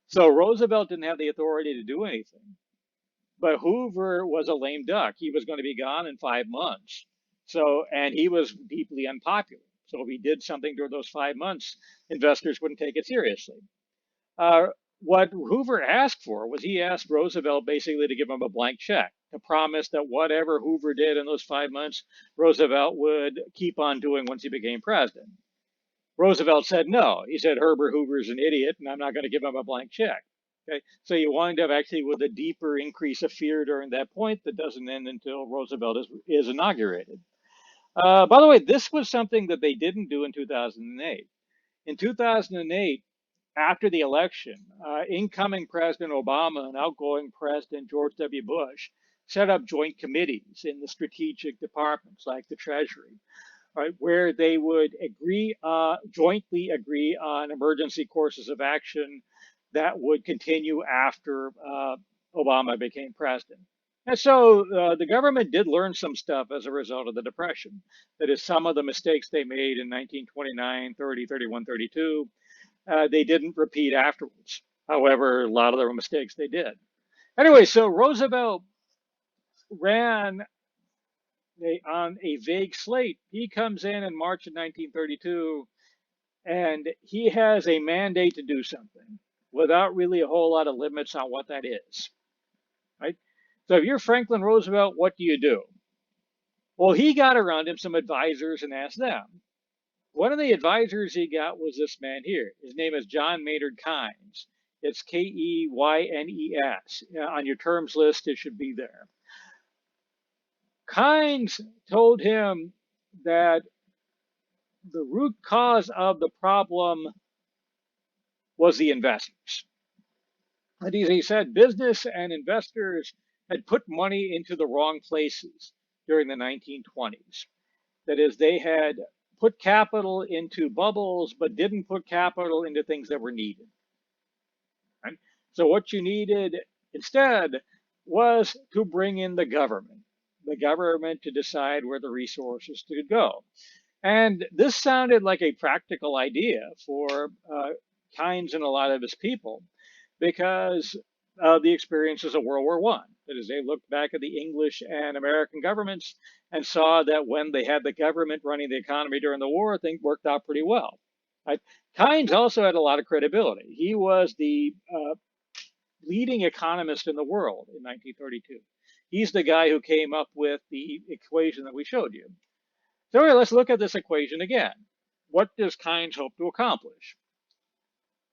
So Roosevelt didn't have the authority to do anything. But Hoover was a lame duck. He was going to be gone in 5 months. So, and he was deeply unpopular. So if he did something during those 5 months, investors wouldn't take it seriously. Uh, what Hoover asked for was he asked Roosevelt basically to give him a blank check, to promise that whatever Hoover did in those 5 months, Roosevelt would keep on doing once he became president. Roosevelt said no. He said Herbert Hoover's an idiot, and I'm not going to give him a blank check. Okay, so you wind up actually with a deeper increase of fear during that point that doesn't end until Roosevelt is inaugurated. By the way, this was something that they didn't do in 2008. In 2008, after the election, incoming President Obama and outgoing President George W. Bush set up joint committees in the strategic departments like the Treasury, right, where they would jointly agree on emergency courses of action that would continue after Obama became president. And so the government did learn some stuff as a result of the Depression. That is, some of the mistakes they made in 1929, 30, 31, 32, they didn't repeat afterwards. However, a lot of the mistakes they did. Anyway, so Roosevelt ran on a vague slate. He comes in March of 1932, and he has a mandate to do something without really a whole lot of limits on what that is, right? So if you're Franklin Roosevelt, what do you do? Well, he got around him some advisors and asked them. One of the advisors he got was this man here. His name is John Maynard Keynes. It's Keynes. On your terms list, it should be there. Keynes told him that the root cause of the problem was the investors. And he said business and investors had put money into the wrong places during the 1920s. That is, they had put capital into bubbles, but didn't put capital into things that were needed. Right? So what you needed instead was to bring in the government to decide where the resources could go. And this sounded like a practical idea for Keynes and a lot of his people because of the experiences of World War I. That is, they looked back at the English and American governments and saw that when they had the government running the economy during the war, things worked out pretty well. Right? Keynes also had a lot of credibility. He was the leading economist in the world in 1932. He's the guy who came up with the equation that we showed you. So anyway, let's look at this equation again. What does Keynes hope to accomplish?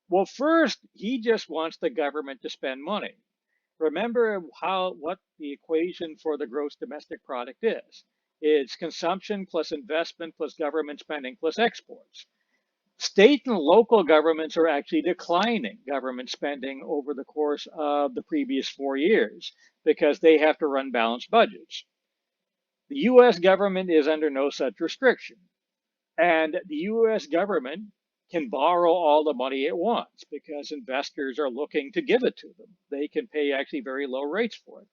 Well, first, he just wants the government to spend money. Remember what the equation for the gross domestic product is. It's consumption plus investment plus government spending plus exports. State and local governments are actually declining government spending over the course of the previous 4 years because they have to run balanced budgets. The US government is under no such restriction. And the US government can borrow all the money it wants because investors are looking to give it to them. They can pay actually very low rates for it.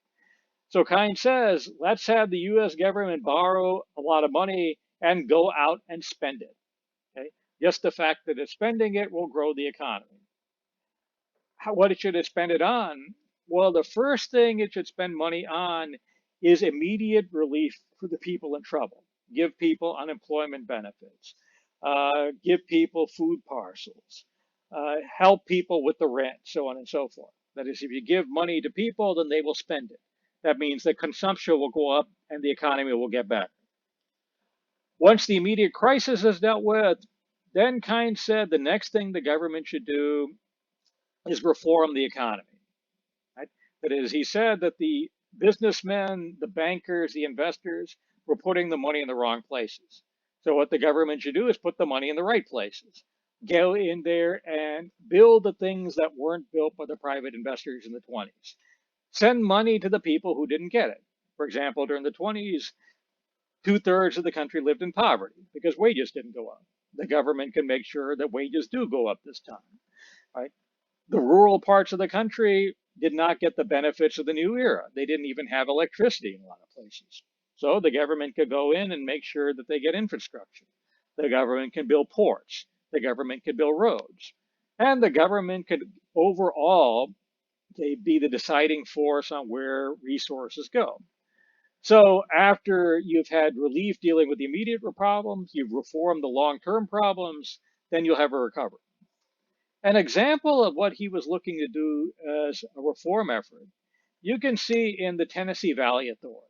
So Keynes says, let's have the US government borrow a lot of money and go out and spend it. Okay? Just the fact that it's spending it will grow the economy. What should it spend it on? Well, the first thing it should spend money on is immediate relief for the people in trouble. Give people unemployment benefits, give people food parcels, help people with the rent, so on and so forth. That is, if you give money to people, then they will spend it. That means that consumption will go up and the economy will get better. Once the immediate crisis is dealt with, then Keynes said the next thing the government should do is reform the economy. Right? That is, he said that the businessmen, the bankers, the investors were putting the money in the wrong places. So what the government should do is put the money in the right places. Go in there and build the things that weren't built by the private investors in the 20s. Send money to the people who didn't get it. For example, during the 20s, two-thirds of the country lived in poverty because wages didn't go up. The government can make sure that wages do go up this time, right? The rural parts of the country did not get the benefits of the new era. They didn't even have electricity in a lot of places. So the government could go in and make sure that they get infrastructure. The government can build ports. The government could build roads. And the government could overall be the deciding force on where resources go. So after you've had relief dealing with the immediate problems, you've reformed the long-term problems, then you'll have a recovery. An example of what he was looking to do as a reform effort, you can see in the Tennessee Valley Authority.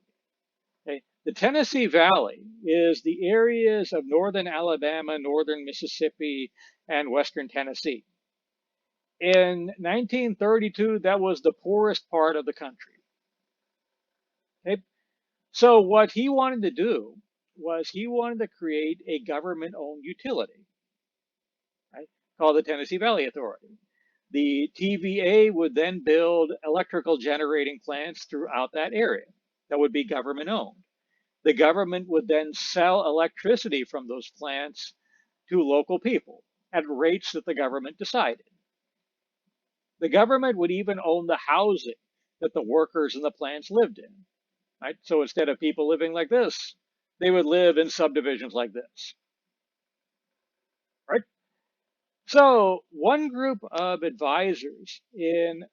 Okay? The Tennessee Valley is the areas of northern Alabama, northern Mississippi, and western Tennessee. In 1932, that was the poorest part of the country. Okay? So what he wanted to do was he wanted to create a government-owned utility, right, called the Tennessee Valley Authority. The TVA would then build electrical generating plants throughout that area that would be government owned. The government would then sell electricity from those plants to local people at rates that the government decided. The government would even own the housing that the workers in the plants lived in. Right? So instead of people living like this, they would live in subdivisions like this. Right? So one group of advisors in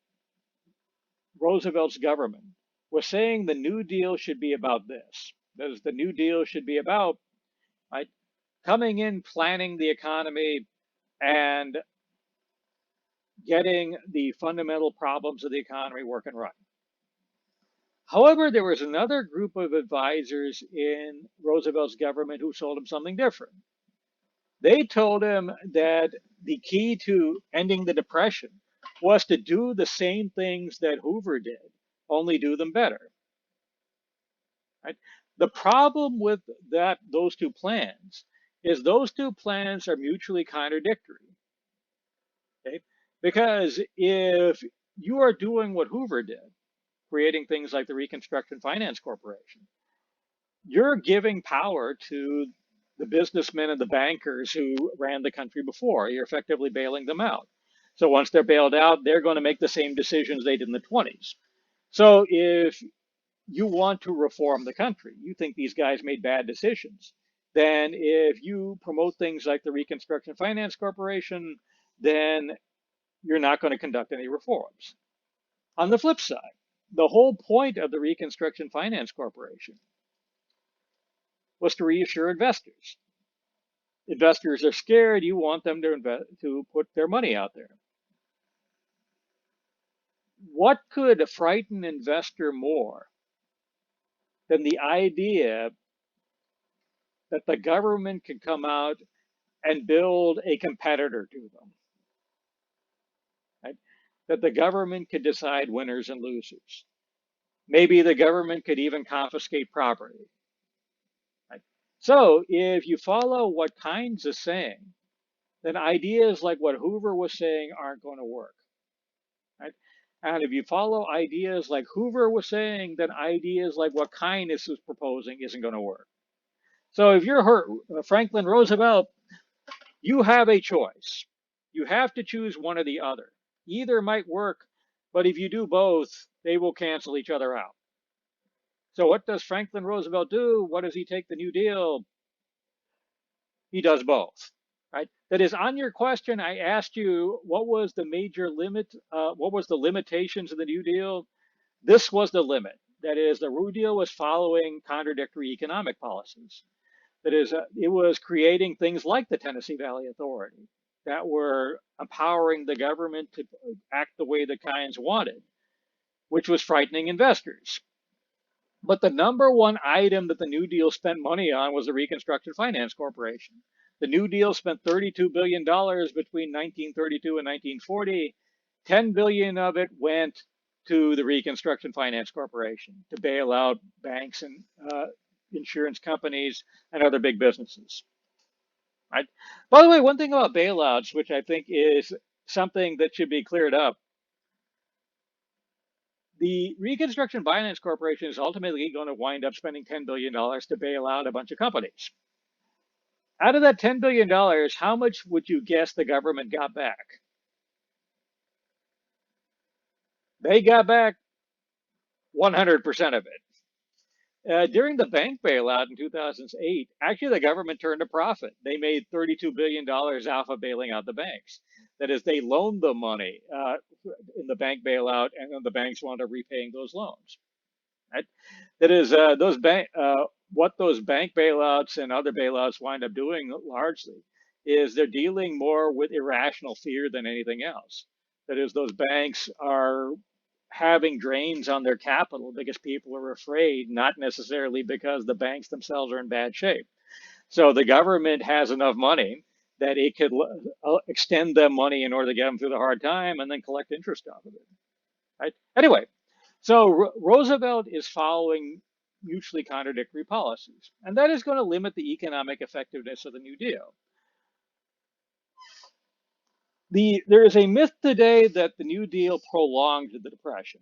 Roosevelt's government was saying the New Deal should be about this. That is, the New Deal should be about, right, coming in, planning the economy, and getting the fundamental problems of the economy working right. However, there was another group of advisors in Roosevelt's government who told him something different. They told him that the key to ending the Depression was to do the same things that Hoover did, only do them better. Right? The problem with those two plans is those two plans are mutually contradictory. Okay? Because if you are doing what Hoover did, creating things like the Reconstruction Finance Corporation, you're giving power to the businessmen and the bankers who ran the country before. You're effectively bailing them out. So once they're bailed out, they're going to make the same decisions they did in the 20s. So if you want to reform the country, you think these guys made bad decisions, then if you promote things like the Reconstruction Finance Corporation, then you're not going to conduct any reforms. On the flip side, the whole point of the Reconstruction Finance Corporation was to reassure investors. Investors are scared. You want them to put their money out there. What could frighten an investor more than the idea that the government could come out and build a competitor to them? Right? That the government could decide winners and losers. Maybe the government could even confiscate property. Right? So if you follow what Keynes is saying, then ideas like what Hoover was saying aren't going to work. Right? And if you follow ideas like Hoover was saying, then ideas like what Keynes is proposing isn't going to work. So if you're Franklin Roosevelt, you have a choice. You have to choose one or the other. Either might work, but if you do both, they will cancel each other out. So what does Franklin Roosevelt do? What does he take the New Deal? He does both. Right? That is, on your question, I asked you what was the major limit, what was the limitations of the New Deal? This was the limit. That is, the New Deal was following contradictory economic policies. That is, it was creating things like the Tennessee Valley Authority that were empowering the government to act the way the Keynes wanted, which was frightening investors. But the number one item that the New Deal spent money on was the Reconstruction Finance Corporation. The New Deal spent $32 billion between 1932 and 1940. $10 billion of it went to the Reconstruction Finance Corporation to bail out banks and insurance companies, and other big businesses. Right? By the way, one thing about bailouts, which I think is something that should be cleared up, the Reconstruction Finance Corporation is ultimately going to wind up spending $10 billion to bail out a bunch of companies. Out of that $10 billion, how much would you guess the government got back? They got back 100% of it. During the bank bailout in 2008, actually the government turned a profit. They made $32 billion off of bailing out the banks. That is, they loaned the money in the bank bailout, and then the banks wound up repaying those loans. Right? That is, what those bank bailouts and other bailouts wind up doing largely is they're dealing more with irrational fear than anything else. That is, those banks are having drains on their capital because people are afraid, not necessarily because the banks themselves are in bad shape. So the government has enough money that it could extend them money in order to get them through the hard time and then collect interest off of it. Right? Anyway, so Roosevelt is following mutually contradictory policies, and that is going to limit the economic effectiveness of the New Deal. There is a myth today that the New Deal prolonged the Depression.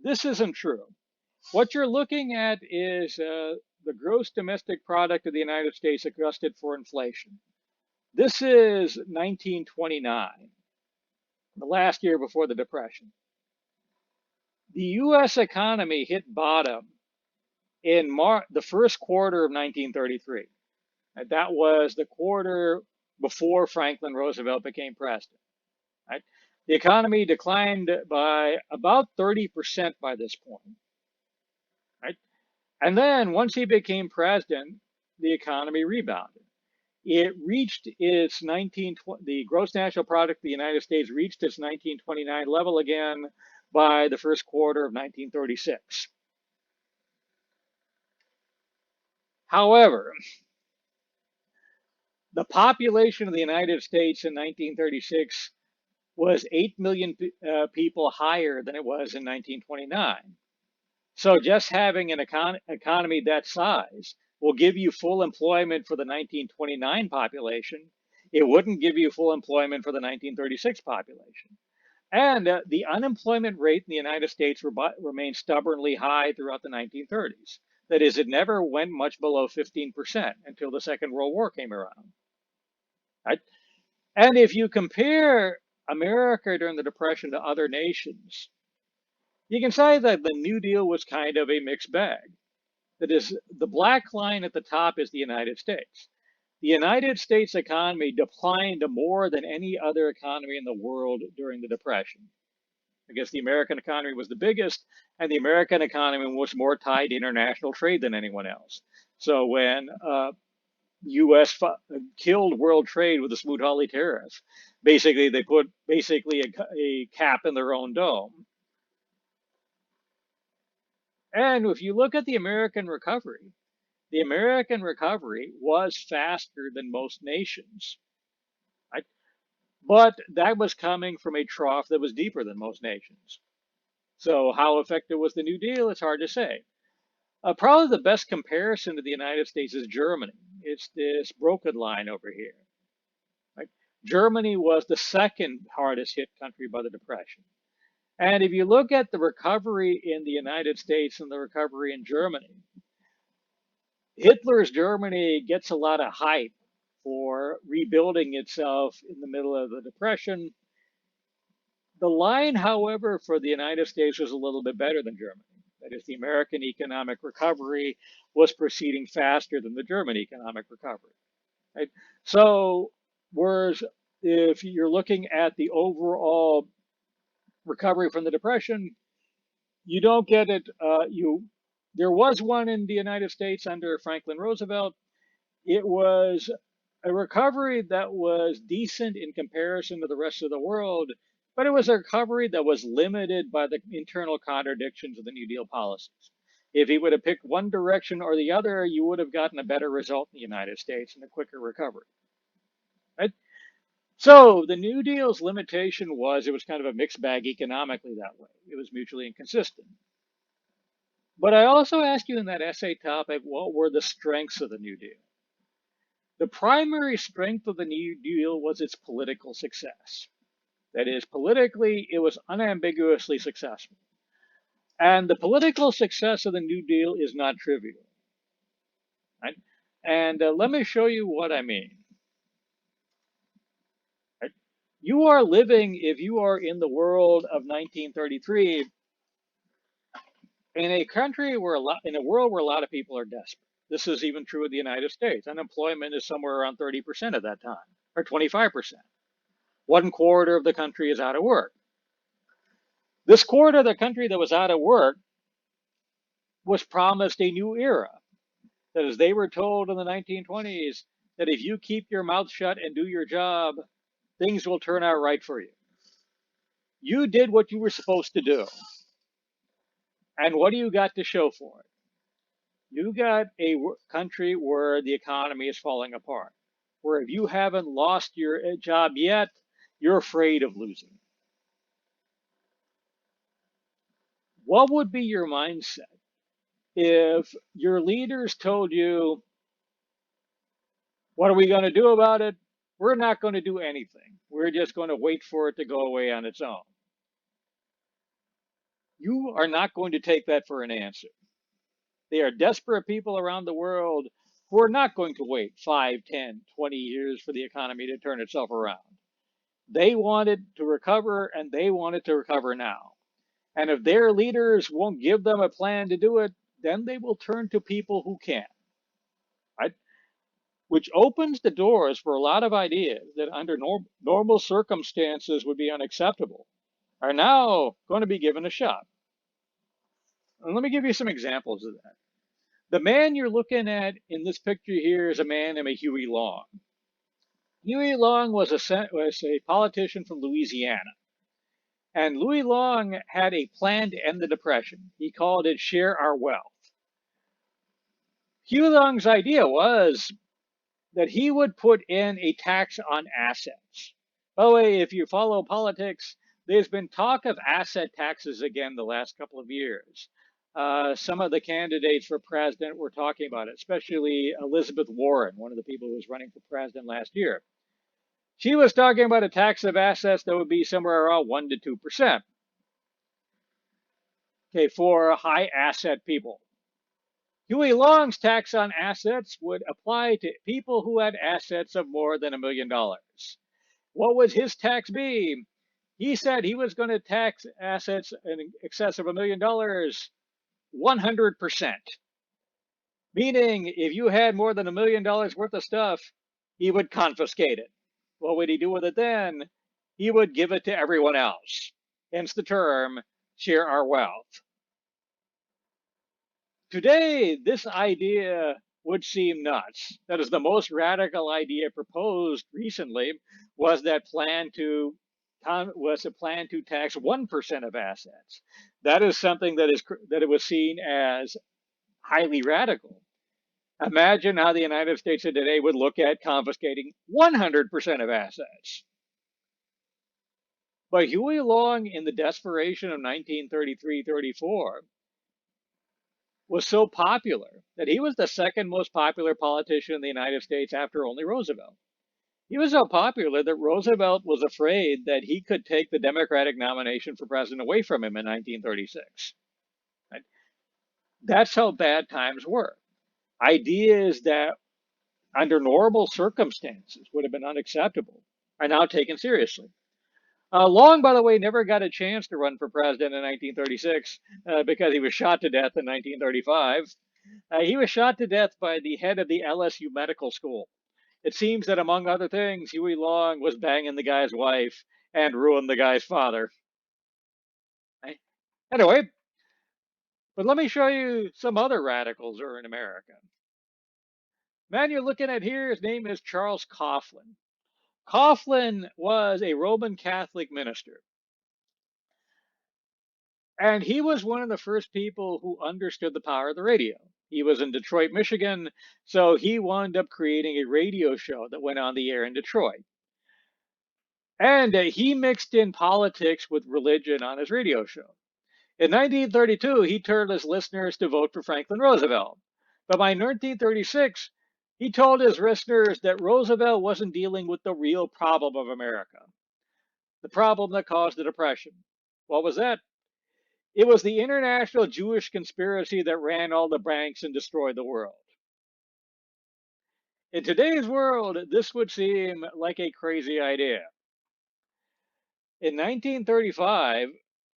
This isn't true. What you're looking at is the gross domestic product of the United States adjusted for inflation. This is 1929, the last year before the Depression. The U.S. economy hit bottom in the first quarter of 1933. And that was the quarter before Franklin Roosevelt became president. Right? The economy declined by about 30% by this point. Right? And then once he became president, the economy rebounded. It reached its the gross national product of the United States reached its 1929 level again by the first quarter of 1936. However, the population of the United States in 1936 was 8 million people higher than it was in 1929. So just having an economy that size will give you full employment for the 1929 population. It wouldn't give you full employment for the 1936 population. And the unemployment rate in the United States remained stubbornly high throughout the 1930s. That is, it never went much below 15% until the Second World War came around. Right? And if you compare America during the Depression to other nations, you can say that the New Deal was kind of a mixed bag. That is, the black line at the top is the United States. The United States economy declined more than any other economy in the world during the Depression. I guess the American economy was the biggest, and the American economy was more tied to international trade than anyone else. So when U.S. killed world trade with the Smoot-Hawley tariff, basically they put a cap in their own dome. And if you look at the American recovery was faster than most nations. Right? But that was coming from a trough that was deeper than most nations. So how effective was the New Deal? It's hard to say. Probably the best comparison to the United States is Germany. It's this broken line over here. Right? Germany was the second hardest hit country by the Depression. And if you look at the recovery in the United States and the recovery in Germany, Hitler's Germany gets a lot of hype for rebuilding itself in the middle of the Depression. The line, however, for the United States was a little bit better than Germany. That is, the American economic recovery was proceeding faster than the German economic recovery. Right? So, whereas if you're looking at the overall recovery from the Depression, you don't get it. There was one in the United States under Franklin Roosevelt. It was a recovery that was decent in comparison to the rest of the world, but it was a recovery that was limited by the internal contradictions of the New Deal policies. If he would have picked one direction or the other, you would have gotten a better result in the United States and a quicker recovery. Right? So the New Deal's limitation was it was kind of a mixed bag economically that way. It was mutually inconsistent. But I also asked you in that essay topic, what were the strengths of the New Deal? The primary strength of the New Deal was its political success. That is, politically, it was unambiguously successful. And the political success of the New Deal is not trivial. Right? And let me show you what I mean. Right? You are living, if you are in the world of 1933, in a country where in a world where a lot of people are desperate. This is even true of the United States. Unemployment is somewhere around 30% at that time, or 25%. One quarter of the country is out of work. This quarter of the country that was out of work was promised a new era. That is, they were told in the 1920s that if you keep your mouth shut and do your job, things will turn out right for you. You did what you were supposed to do. And what do you got to show for it? You got a country where the economy is falling apart, where if you haven't lost your job yet, you're afraid of losing. What would be your mindset if your leaders told you, what are we going to do about it? We're not going to do anything. We're just going to wait for it to go away on its own. You are not going to take that for an answer. They are desperate people around the world who are not going to wait 5, 10, 20 years for the economy to turn itself around. They wanted to recover, and they wanted to recover now. And if their leaders won't give them a plan to do it, then they will turn to people who can, right? Which opens the doors for a lot of ideas that under normal circumstances would be unacceptable, are now going to be given a shot. And let me give you some examples of that. The man you're looking at in this picture here is a man named Huey Long. Huey Long was a politician from Louisiana. And Louis Long had a plan to end the Depression. He called it Share Our Wealth. Huey Long's idea was that he would put in a tax on assets. By the way, if you follow politics, there's been talk of asset taxes again the last couple of years. Some of the candidates for president were talking about it, especially Elizabeth Warren, one of the people who was running for president last year. She was talking about a tax of assets that would be somewhere around 1 to 2%. Okay, for high asset people. Huey Long's tax on assets would apply to people who had assets of more than $1 million. What would his tax be? He said he was going to tax assets in excess of $1 million 100%. Meaning, if you had more than $1 million worth of stuff, he would confiscate it. What would he do with it then? He would give it to everyone else. Hence the term, share our wealth. Today, this idea would seem nuts. That is, the most radical idea proposed recently was a plan to tax 1% of assets. That is something that it was seen as highly radical. Imagine how the United States of today would look at confiscating 100% of assets. But Huey Long, in the desperation of 1933-34, was so popular that he was the second most popular politician in the United States after only Roosevelt. He was so popular that Roosevelt was afraid that he could take the Democratic nomination for president away from him in 1936. Right? That's how bad times were. Ideas that under normal circumstances would have been unacceptable are now taken seriously. Long, by the way, never got a chance to run for president in 1936 because he was shot to death in 1935. He was shot to death by the head of the LSU Medical School. It seems that, among other things, Huey Long was banging the guy's wife and ruined the guy's father. Anyway, but let me show you some other radicals who are in America. Man you're looking at here, his name is Charles Coughlin. Coughlin was a Roman Catholic minister. And he was one of the first people who understood the power of the radio. He was in Detroit, Michigan, so he wound up creating a radio show that went on the air in Detroit. And he mixed in politics with religion on his radio show. In 1932, he turned his listeners to vote for Franklin Roosevelt. But by 1936, he told his listeners that Roosevelt wasn't dealing with the real problem of America, the problem that caused the Depression. What was that? It was the international Jewish conspiracy that ran all the banks and destroyed the world. In today's world, this would seem like a crazy idea. In 1935,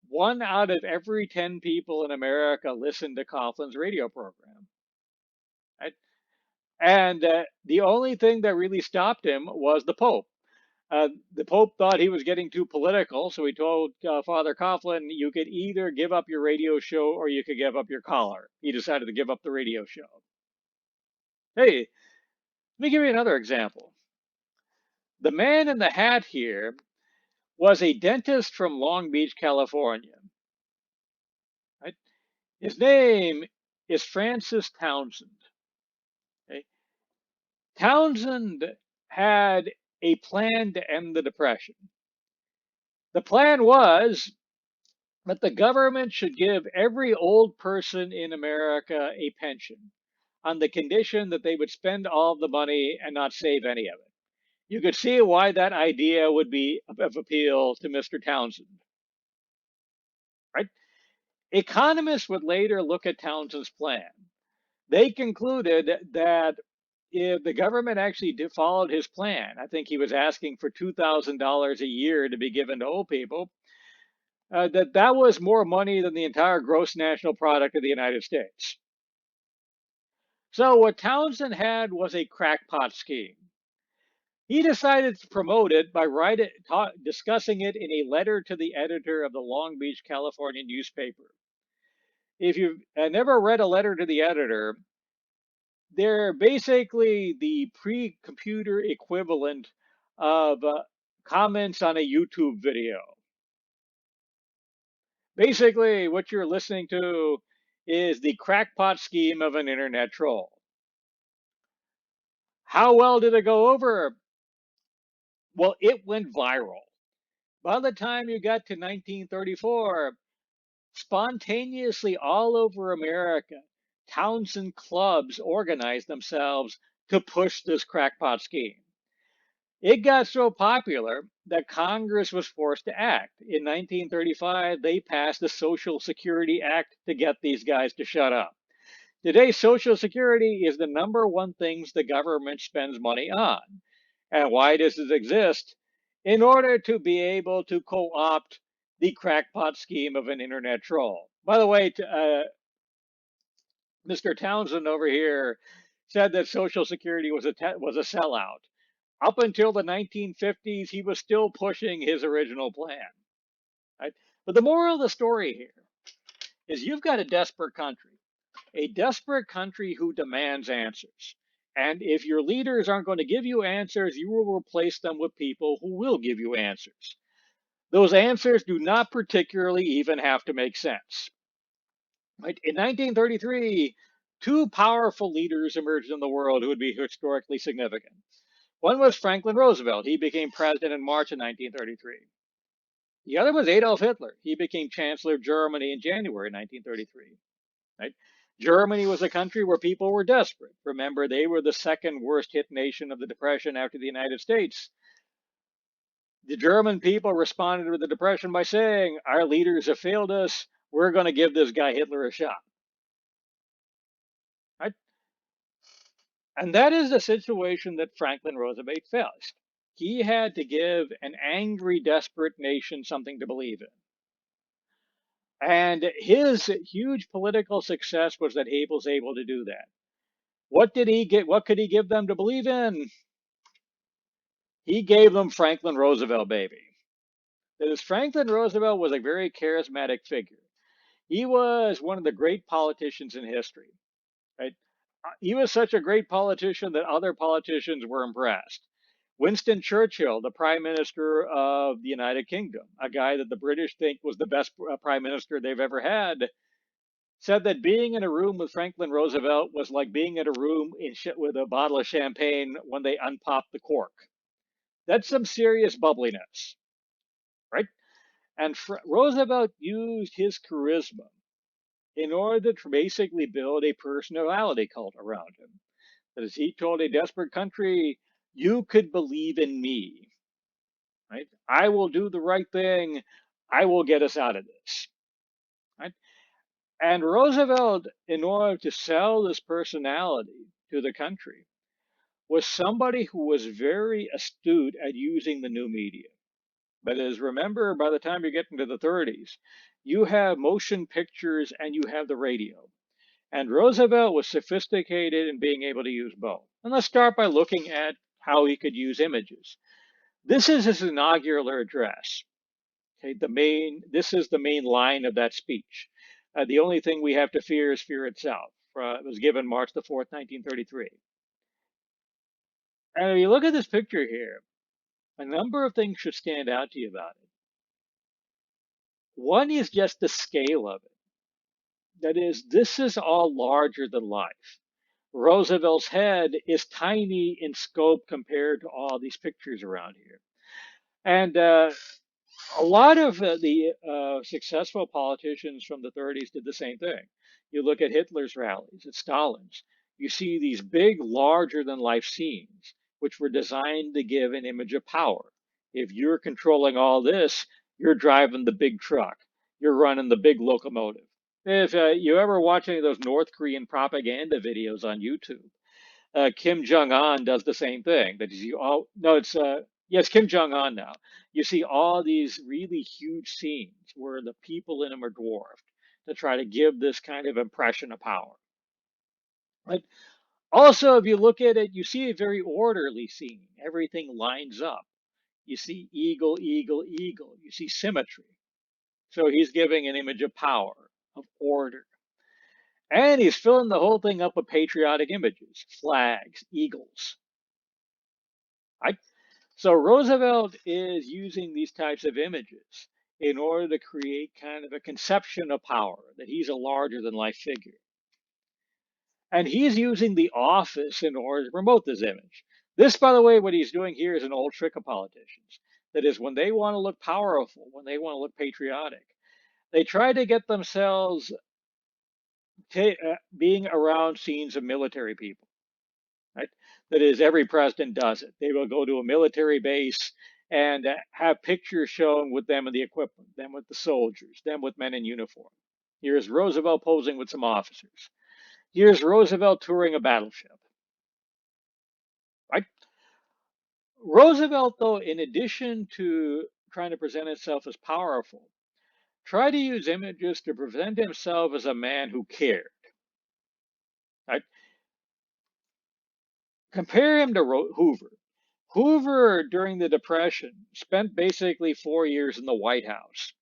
1 out of every 10 people in America listened to Coughlin's radio program. Right? And the only thing that really stopped him was the Pope. The Pope thought he was getting too political, so he told Father Coughlin, you could either give up your radio show or you could give up your collar. He decided to give up the radio show. Hey, let me give you another example. The man in the hat here was a dentist from Long Beach, California. Right? His name is Francis Townsend. Okay? Townsend had a plan to end the Depression. The plan was that the government should give every old person in America a pension on the condition that they would spend all of the money and not save any of it. You could see why that idea would be of appeal to Mr. Townsend, right? Economists would later look at Townsend's plan. They concluded that if the government actually followed his plan, I think he was asking for $2,000 a year to be given to old people, that was more money than the entire gross national product of the United States. So what Townsend had was a crackpot scheme. He decided to promote it by discussing it in a letter to the editor of the Long Beach, California newspaper. If you've never read a letter to the editor, they're basically the pre-computer equivalent of comments on a YouTube video. Basically, what you're listening to is the crackpot scheme of an internet troll. How well did it go over? Well, it went viral. By the time you got to 1934, spontaneously all over America, Townsend clubs organized themselves to push this crackpot scheme. It got so popular that Congress was forced to act. In 1935, they passed the Social Security Act to get these guys to shut up. Today, Social Security is the number one things the government spends money on. And why does it exist? In order to be able to co-opt the crackpot scheme of an internet troll. By the way, Mr. Townsend over here said that Social Security was a sellout. Up until the 1950s, he was still pushing his original plan. Right? But the moral of the story here is you've got a desperate country who demands answers. And if your leaders aren't going to give you answers, you will replace them with people who will give you answers. Those answers do not particularly even have to make sense. Right? In 1933, two powerful leaders emerged in the world who would be historically significant. One was Franklin Roosevelt. He became president in March of 1933. The other was Adolf Hitler. He became Chancellor of Germany in January 1933. Right? Germany was a country where people were desperate. Remember, they were the second worst hit nation of the Depression after the United States. The German people responded to the Depression by saying, our leaders have failed us. We're going to give this guy Hitler a shot. Right? And that is the situation that Franklin Roosevelt faced. He had to give an angry, desperate nation something to believe in. And his huge political success was that he was able to do that. What did he get? What could he give them to believe in? He gave them Franklin Roosevelt, baby. That is, Franklin Roosevelt was a very charismatic figure. He was one of the great politicians in history. Right? He was such a great politician that other politicians were impressed. Winston Churchill, the Prime Minister of the United Kingdom, a guy that the British think was the best Prime Minister they've ever had, said that being in a room with Franklin Roosevelt was like being in a room with a bottle of champagne when they unpop the cork. That's some serious bubbliness, right? And Roosevelt used his charisma in order to basically build a personality cult around him. That is, he told a desperate country, you could believe in me, right? I will do the right thing. I will get us out of this, right? And Roosevelt, in order to sell this personality to the country, was somebody who was very astute at using the new media. But as remember, by the time you get into the 30s, you have motion pictures and you have the radio. And Roosevelt was sophisticated in being able to use both. And let's start by looking at how he could use images. This is his inaugural address. Okay, this is the main line of that speech. The only thing we have to fear is fear itself. It was given March the 4th, 1933. And if you look at this picture here, a number of things should stand out to you about it. One is just the scale of it. That is, this is all larger than life. Roosevelt's head is tiny in scope compared to all these pictures around here. And a lot of the successful politicians from the 30s did the same thing. You look at Hitler's rallies, at Stalin's, you see these big, larger than life scenes, which were designed to give an image of power. If you're controlling all this, you're driving the big truck, you're running the big locomotive. If you ever watch any of those North Korean propaganda videos on YouTube, Kim Jong Un does the same thing. That is, you all no, it's yes, Kim Jong Un now. You see all these really huge scenes where the people in them are dwarfed to try to give this kind of impression of power. But also, if you look at it, you see a very orderly scene. Everything lines up. You see eagle, eagle, eagle. You see symmetry. So he's giving an image of power, of order. And he's filling the whole thing up with patriotic images, flags, eagles. Right? So Roosevelt is using these types of images in order to create kind of a conception of power, that he's a larger than life figure. And he's using the office in order to promote this image. This, by the way, what he's doing here is an old trick of politicians. That is, when they want to look powerful, when they want to look patriotic, they try to get themselves being around scenes of military people. Right? That is, every president does it. They will go to a military base and have pictures shown with them and the equipment, them with the soldiers, them with men in uniform. Here's Roosevelt posing with some officers. Here's Roosevelt touring a battleship. Right? Roosevelt, though, in addition to trying to present himself as powerful, tried to use images to present himself as a man who cared. Right? Compare him to Hoover. Hoover, during the Depression, spent basically 4 years in the White House.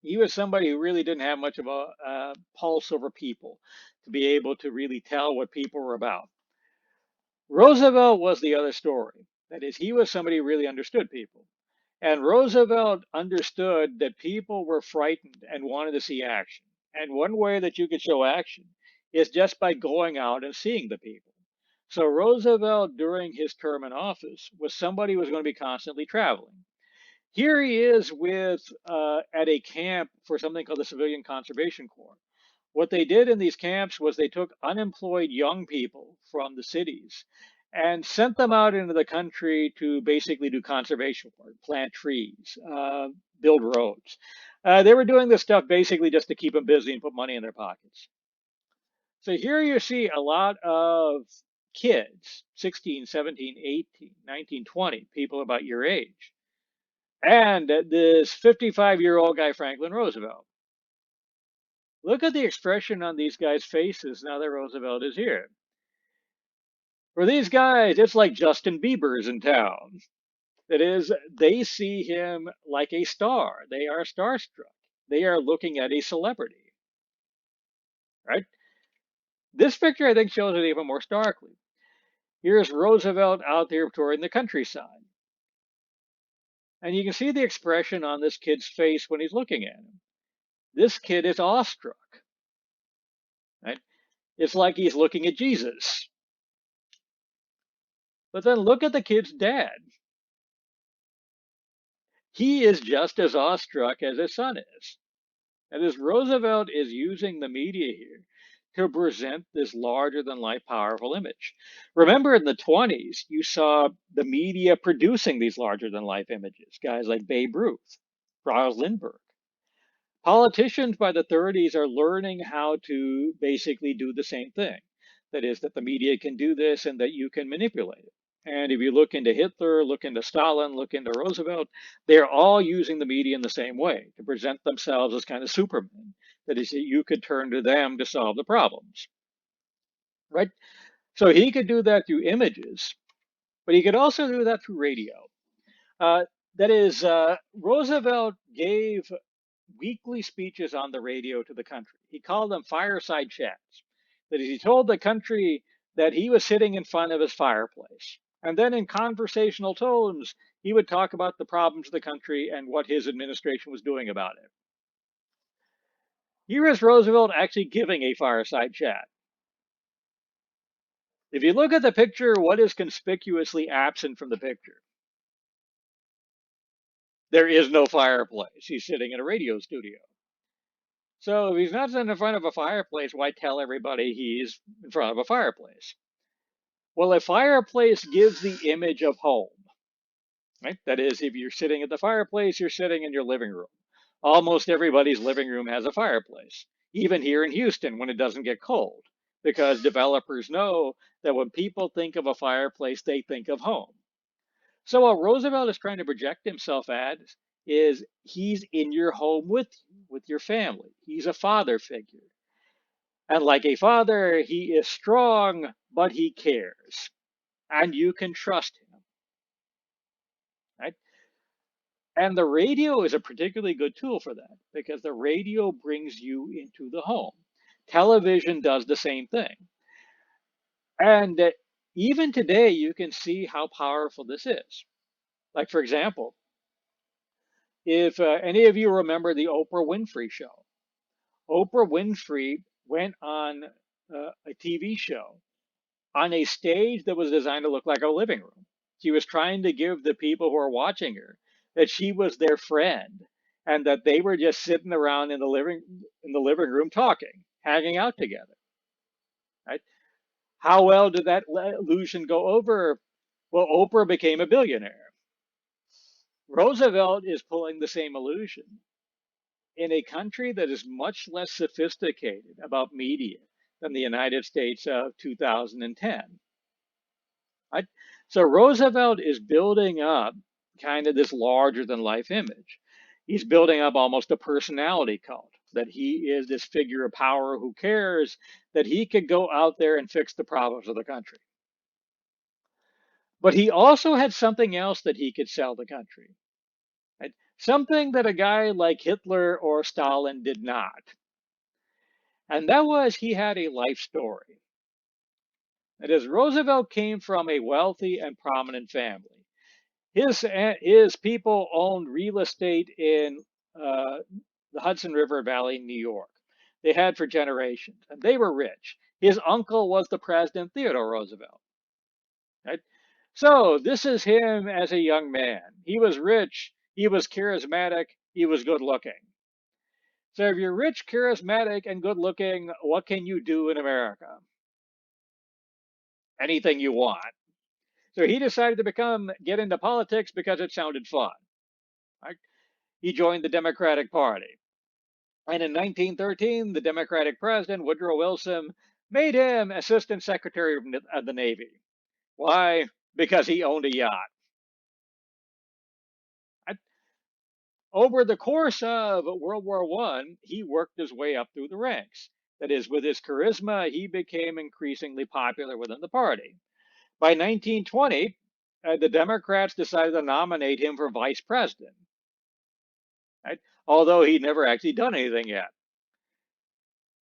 He was somebody who really didn't have much of a pulse over people to be able to really tell what people were about. Roosevelt was the other story. That is, he was somebody who really understood people. And Roosevelt understood that people were frightened and wanted to see action. And one way that you could show action is just by going out and seeing the people. So Roosevelt, during his term in office, was somebody who was going to be constantly traveling. Here he is at a camp for something called the Civilian Conservation Corps. What they did in these camps was they took unemployed young people from the cities and sent them out into the country to basically do conservation work, plant trees, build roads. They were doing this stuff basically just to keep them busy and put money in their pockets. So here you see a lot of kids, 16, 17, 18, 19, 20, people about your age. And this 55-year-old guy, Franklin Roosevelt. Look at the expression on these guys' faces now that Roosevelt is here. For these guys, it's like Justin Bieber's in town. That is, they see him like a star. They are starstruck. They are looking at a celebrity, right? This picture, I think, shows it even more starkly. Here's Roosevelt out there touring the countryside. And you can see the expression on this kid's face when he's looking at him. This kid is awestruck, right? It's like he's looking at Jesus. But then look at the kid's dad. he is just as awestruck as his son is. And as Roosevelt is using the media here to present this larger than life powerful image. Remember in the 20s, you saw the media producing these larger than life images, guys like Babe Ruth, Charles Lindbergh. Politicians by the 30s are learning how to basically do the same thing. That is, that the media can do this and that you can manipulate it. And if you look into Hitler, look into Stalin, look into Roosevelt, they're all using the media in the same way to present themselves as kind of supermen. That is, that you could turn to them to solve the problems, right? So he could do that through images, but he could also do that through radio. Uh, that is, Roosevelt gave weekly speeches on the radio to the country. He called them fireside chats. That is, he told the country that he was sitting in front of his fireplace. And then in conversational tones, he would talk about the problems of the country and what his administration was doing about it. Here is Roosevelt actually giving a fireside chat. If you look at the picture, what is conspicuously absent from the picture? There is no fireplace. He's sitting in a radio studio. So if he's not sitting in front of a fireplace, why tell everybody he's in front of a fireplace? Well, a fireplace gives the image of home, right? That is, if you're sitting at the fireplace, you're sitting in your living room. Almost everybody's living room has a fireplace, even here in Houston when it doesn't get cold, because developers know that when people think of a fireplace, they think of home. So what Roosevelt is trying to project himself as is he's in your home with your family. He's a father figure. And like a father, he is strong, but he cares. And you can trust him, right? And the radio is a particularly good tool for that because the radio brings you into the home. Television does the same thing. And even today, you can see how powerful this is. Like, for example, if any of you remember the Oprah Winfrey Show, Oprah Winfrey went on a TV show on a stage that was designed to look like a living room. She was trying to give the people who are watching her that she was their friend and that they were just sitting around in the living room talking, hanging out together. Right? How well did that illusion go over? Well, Oprah became a billionaire. Roosevelt is pulling the same illusion in a country that is much less sophisticated about media than the United States of 2010. Right? So Roosevelt is building up kind of this larger than life image. He's building up almost a personality cult that he is this figure of power who cares that he could go out there and fix the problems of the country. But he also had something else that he could sell the country, right? Something that a guy like Hitler or Stalin did not. And that was he had a life story. That is, Roosevelt came from a wealthy and prominent family. His people owned real estate in the Hudson River Valley, New York. They had for generations, and they were rich. His uncle was the president, Theodore Roosevelt. Right? So this is him as a young man. He was rich, he was charismatic, he was good looking. So if you're rich, charismatic, and good looking, what can you do in America? Anything you want. So he decided to get into politics because it sounded fun. Right? He joined the Democratic Party. And in 1913, the Democratic president, Woodrow Wilson, made him Assistant Secretary of the Navy. Why? Because he owned a yacht. Over the course of World War I, he worked his way up through the ranks. That is, with his charisma, he became increasingly popular within the party. By 1920, the Democrats decided to nominate him for vice president, right? Although he'd never actually done anything yet.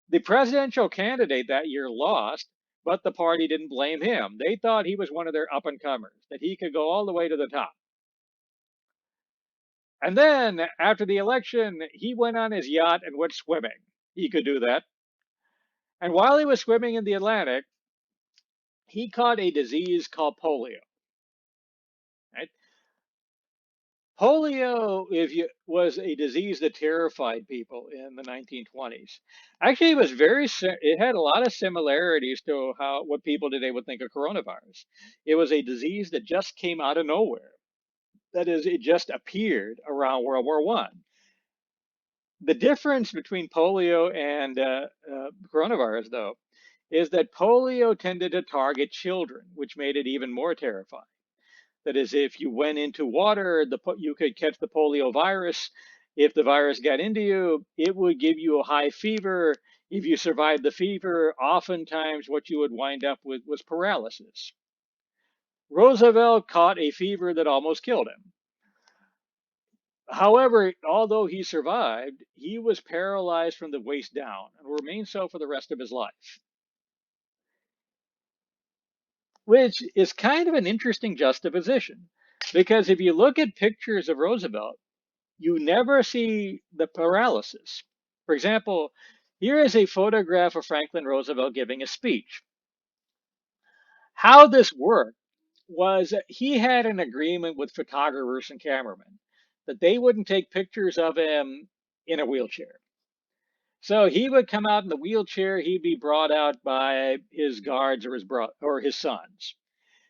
The presidential candidate that year lost, but the party didn't blame him. They thought he was one of their up and comers, that he could go all the way to the top. And then after the election, he went on his yacht and went swimming. He could do that. And while he was swimming in the Atlantic, he caught a disease called polio. Right? Polio, was a disease that terrified people in the 1920s. Actually, it was it had a lot of similarities to how what people today would think of coronavirus. It was a disease that just came out of nowhere. That is, it just appeared around World War One. The difference between polio and coronavirus, though, is that polio tended to target children, which made it even more terrifying. That is, if you went into water, you could catch the polio virus. If the virus got into you, it would give you a high fever. If you survived the fever, oftentimes what you would wind up with was paralysis. Roosevelt caught a fever that almost killed him. However, although he survived, he was paralyzed from the waist down and remained so for the rest of his life, which is kind of an interesting juxtaposition. Because if you look at pictures of Roosevelt, you never see the paralysis. For example, here is a photograph of Franklin Roosevelt giving a speech. How this worked was he had an agreement with photographers and cameramen that they wouldn't take pictures of him in a wheelchair. So he would come out in the wheelchair, he'd be brought out by his guards or his sons.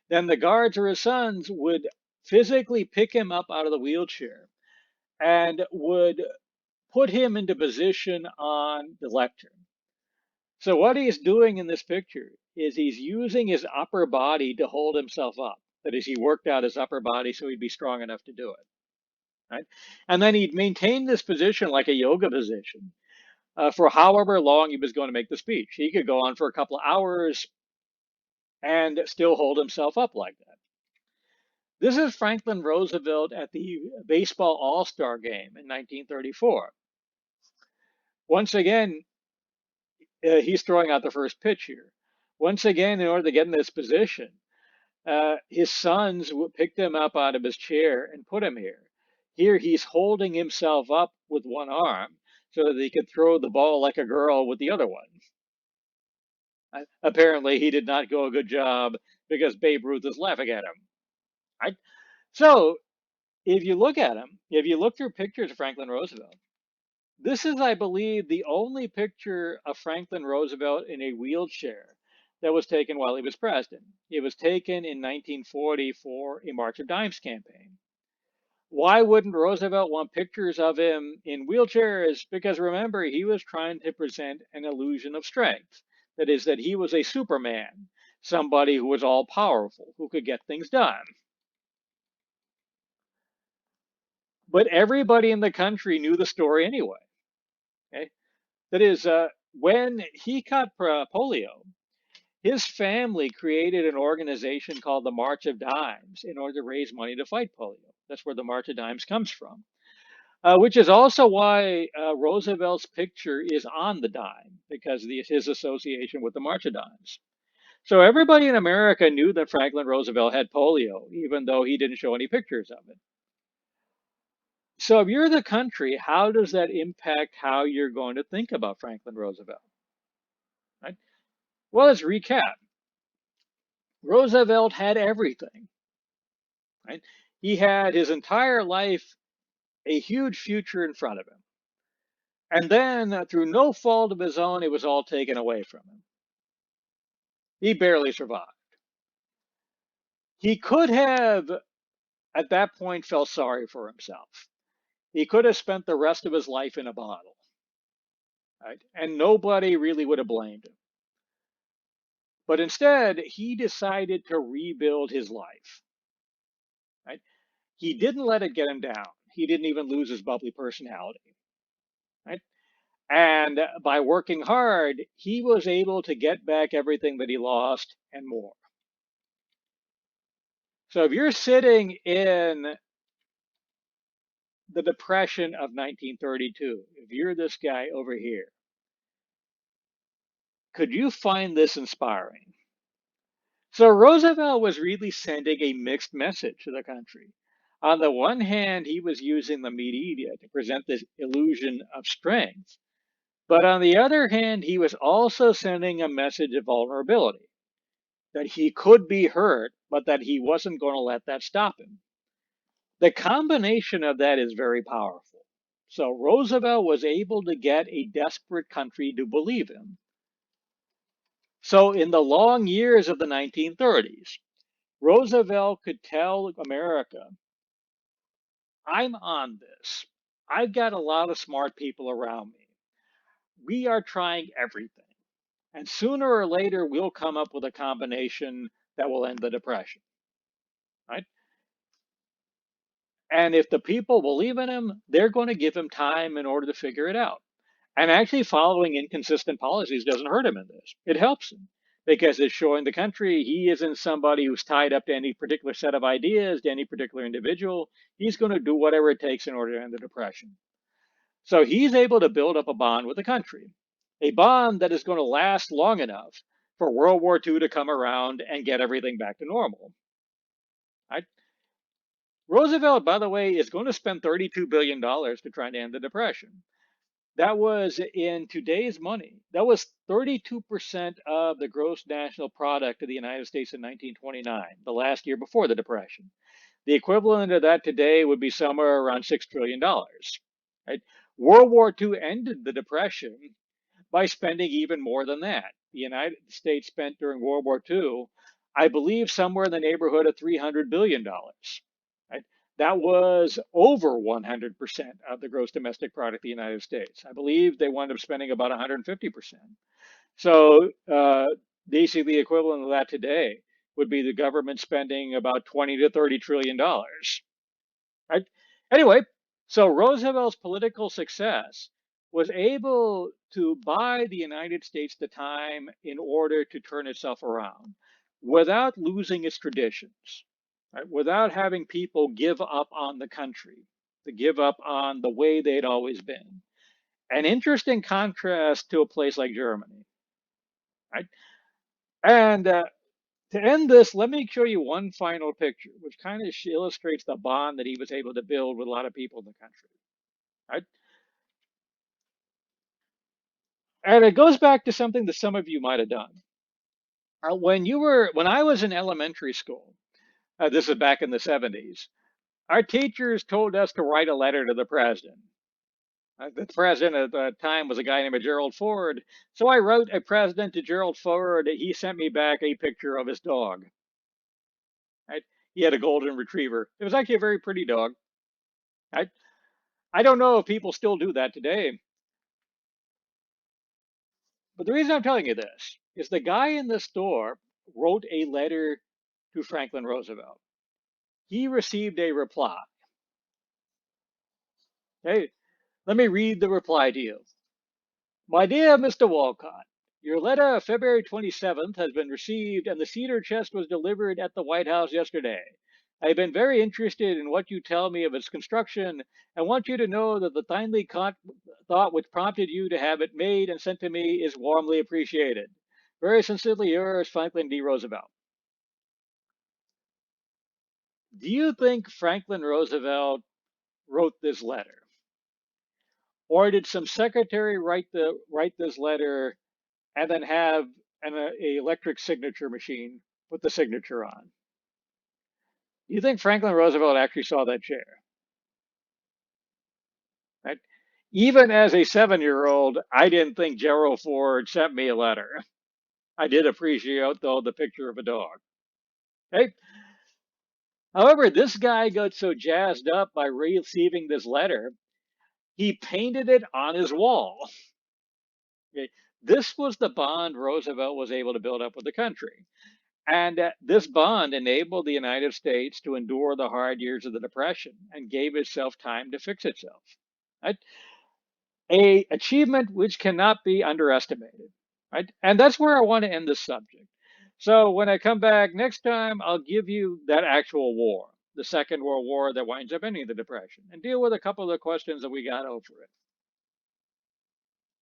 Then the guards or his sons would physically pick him up out of the wheelchair and would put him into position on the lectern. So what he's doing in this picture is he's using his upper body to hold himself up. That is, he worked out his upper body so he'd be strong enough to do it. Right? And then he'd maintain this position like a yoga position for however long he was going to make the speech. He could go on for a couple of hours and still hold himself up like that. This is Franklin Roosevelt at the baseball All-Star game in 1934. Once again, he's throwing out the first pitch here. Once again, in order to get in this position, his sons picked him up out of his chair and put him here. Here he's holding himself up with one arm so that he could throw the ball like a girl with the other one. Apparently, he did not go a good job because Babe Ruth is laughing at him. Right? So, if you look at him, if you look through pictures of Franklin Roosevelt, this is, I believe, the only picture of Franklin Roosevelt in a wheelchair that was taken while he was president. It was taken in 1940 for a March of Dimes campaign. Why wouldn't Roosevelt want pictures of him in wheelchairs? Because remember, he was trying to present an illusion of strength. That is, that he was a Superman, somebody who was all powerful, who could get things done. But everybody in the country knew the story anyway. Okay? That is, when he caught polio, his family created an organization called the March of Dimes in order to raise money to fight polio. That's where the March of Dimes comes from, which is also why Roosevelt's picture is on the dime, because of his association with the March of Dimes. So everybody in America knew that Franklin Roosevelt had polio, even though he didn't show any pictures of it. So if you're the country, how does that impact how you're going to think about Franklin Roosevelt? Right? Well, let's recap. Roosevelt had everything. Right? He had his entire life, a huge future in front of him. And then, through no fault of his own, it was all taken away from him. He barely survived. He could have, at that point, felt sorry for himself. He could have spent the rest of his life in a bottle. Right? And nobody really would have blamed him. But instead, he decided to rebuild his life. Right? He didn't let it get him down. He didn't even lose his bubbly personality. Right? And by working hard, he was able to get back everything that he lost and more. So if you're sitting in the Depression of 1932, if you're this guy over here, could you find this inspiring? So Roosevelt was really sending a mixed message to the country. On the one hand, he was using the media to present this illusion of strength. But on the other hand, he was also sending a message of vulnerability, that he could be hurt, but that he wasn't going to let that stop him. The combination of that is very powerful. So Roosevelt was able to get a desperate country to believe him. So in the long years of the 1930s, Roosevelt could tell America, I'm on this. I've got a lot of smart people around me. We are trying everything. And sooner or later, we'll come up with a combination that will end the Depression, right? And if the people believe in him, they're going to give him time in order to figure it out. And actually, following inconsistent policies doesn't hurt him in this. It helps him because it's showing the country he isn't somebody who's tied up to any particular set of ideas, to any particular individual. He's going to do whatever it takes in order to end the Depression. So he's able to build up a bond with the country, a bond that is going to last long enough for World War II to come around and get everything back to normal. Right? Roosevelt, by the way, is going to spend $32 billion to try to end the Depression. That was in today's money. That was 32% of the gross national product of the United States in 1929, the last year before the Depression. The equivalent of that today would be somewhere around $6 trillion. Right? World War II ended the Depression by spending even more than that. The United States spent during World War II, I believe, somewhere in the neighborhood of $300 billion. Right? That was over 100% of the gross domestic product of the United States. I believe they wound up spending about 150%. So basically, the equivalent of that today would be the government spending about 20 to 30 trillion dollars. Right? Anyway, so Roosevelt's political success was able to buy the United States the time in order to turn itself around without losing its traditions, right? Without having people give up on the country, to give up on the way they'd always been. An interesting contrast to a place like Germany, right? And to end this, let me show you one final picture, which kind of illustrates the bond that he was able to build with a lot of people in the country. Right? And it goes back to something that some of you might have done. When I was in elementary school, this is back in the 70s, our teachers told us to write a letter to the president. The president at the time was a guy named Gerald Ford. So I wrote a president to Gerald Ford. He sent me back a picture of his dog. Right? He had a golden retriever. It was actually a very pretty dog. Right? I don't know if people still do that today. But the reason I'm telling you this is the guy in the store wrote a letter to Franklin Roosevelt. He received a reply. Hey, let me read the reply to you. My dear Mr. Walcott, your letter of February 27th has been received and the cedar chest was delivered at the White House yesterday. I have been very interested in what you tell me of its construction and want you to know that the kindly thought which prompted you to have it made and sent to me is warmly appreciated. Very sincerely yours, Franklin D. Roosevelt. Do you think Franklin Roosevelt wrote this letter? Or did some secretary write this letter and then have an electric signature machine with the signature on? Do you think Franklin Roosevelt actually saw that chair? Right? Even as a 7-year-old, I didn't think Gerald Ford sent me a letter. I did appreciate, though, the picture of a dog. Okay? However, this guy got so jazzed up by receiving this letter, he painted it on his wall. Okay? This was the bond Roosevelt was able to build up with the country. And this bond enabled the United States to endure the hard years of the Depression and gave itself time to fix itself. Right? A achievement which cannot be underestimated. Right? And that's where I want to end this subject. So when I come back next time, I'll give you that actual war, the Second World War that winds up ending the Depression, and deal with a couple of the questions that we got over it.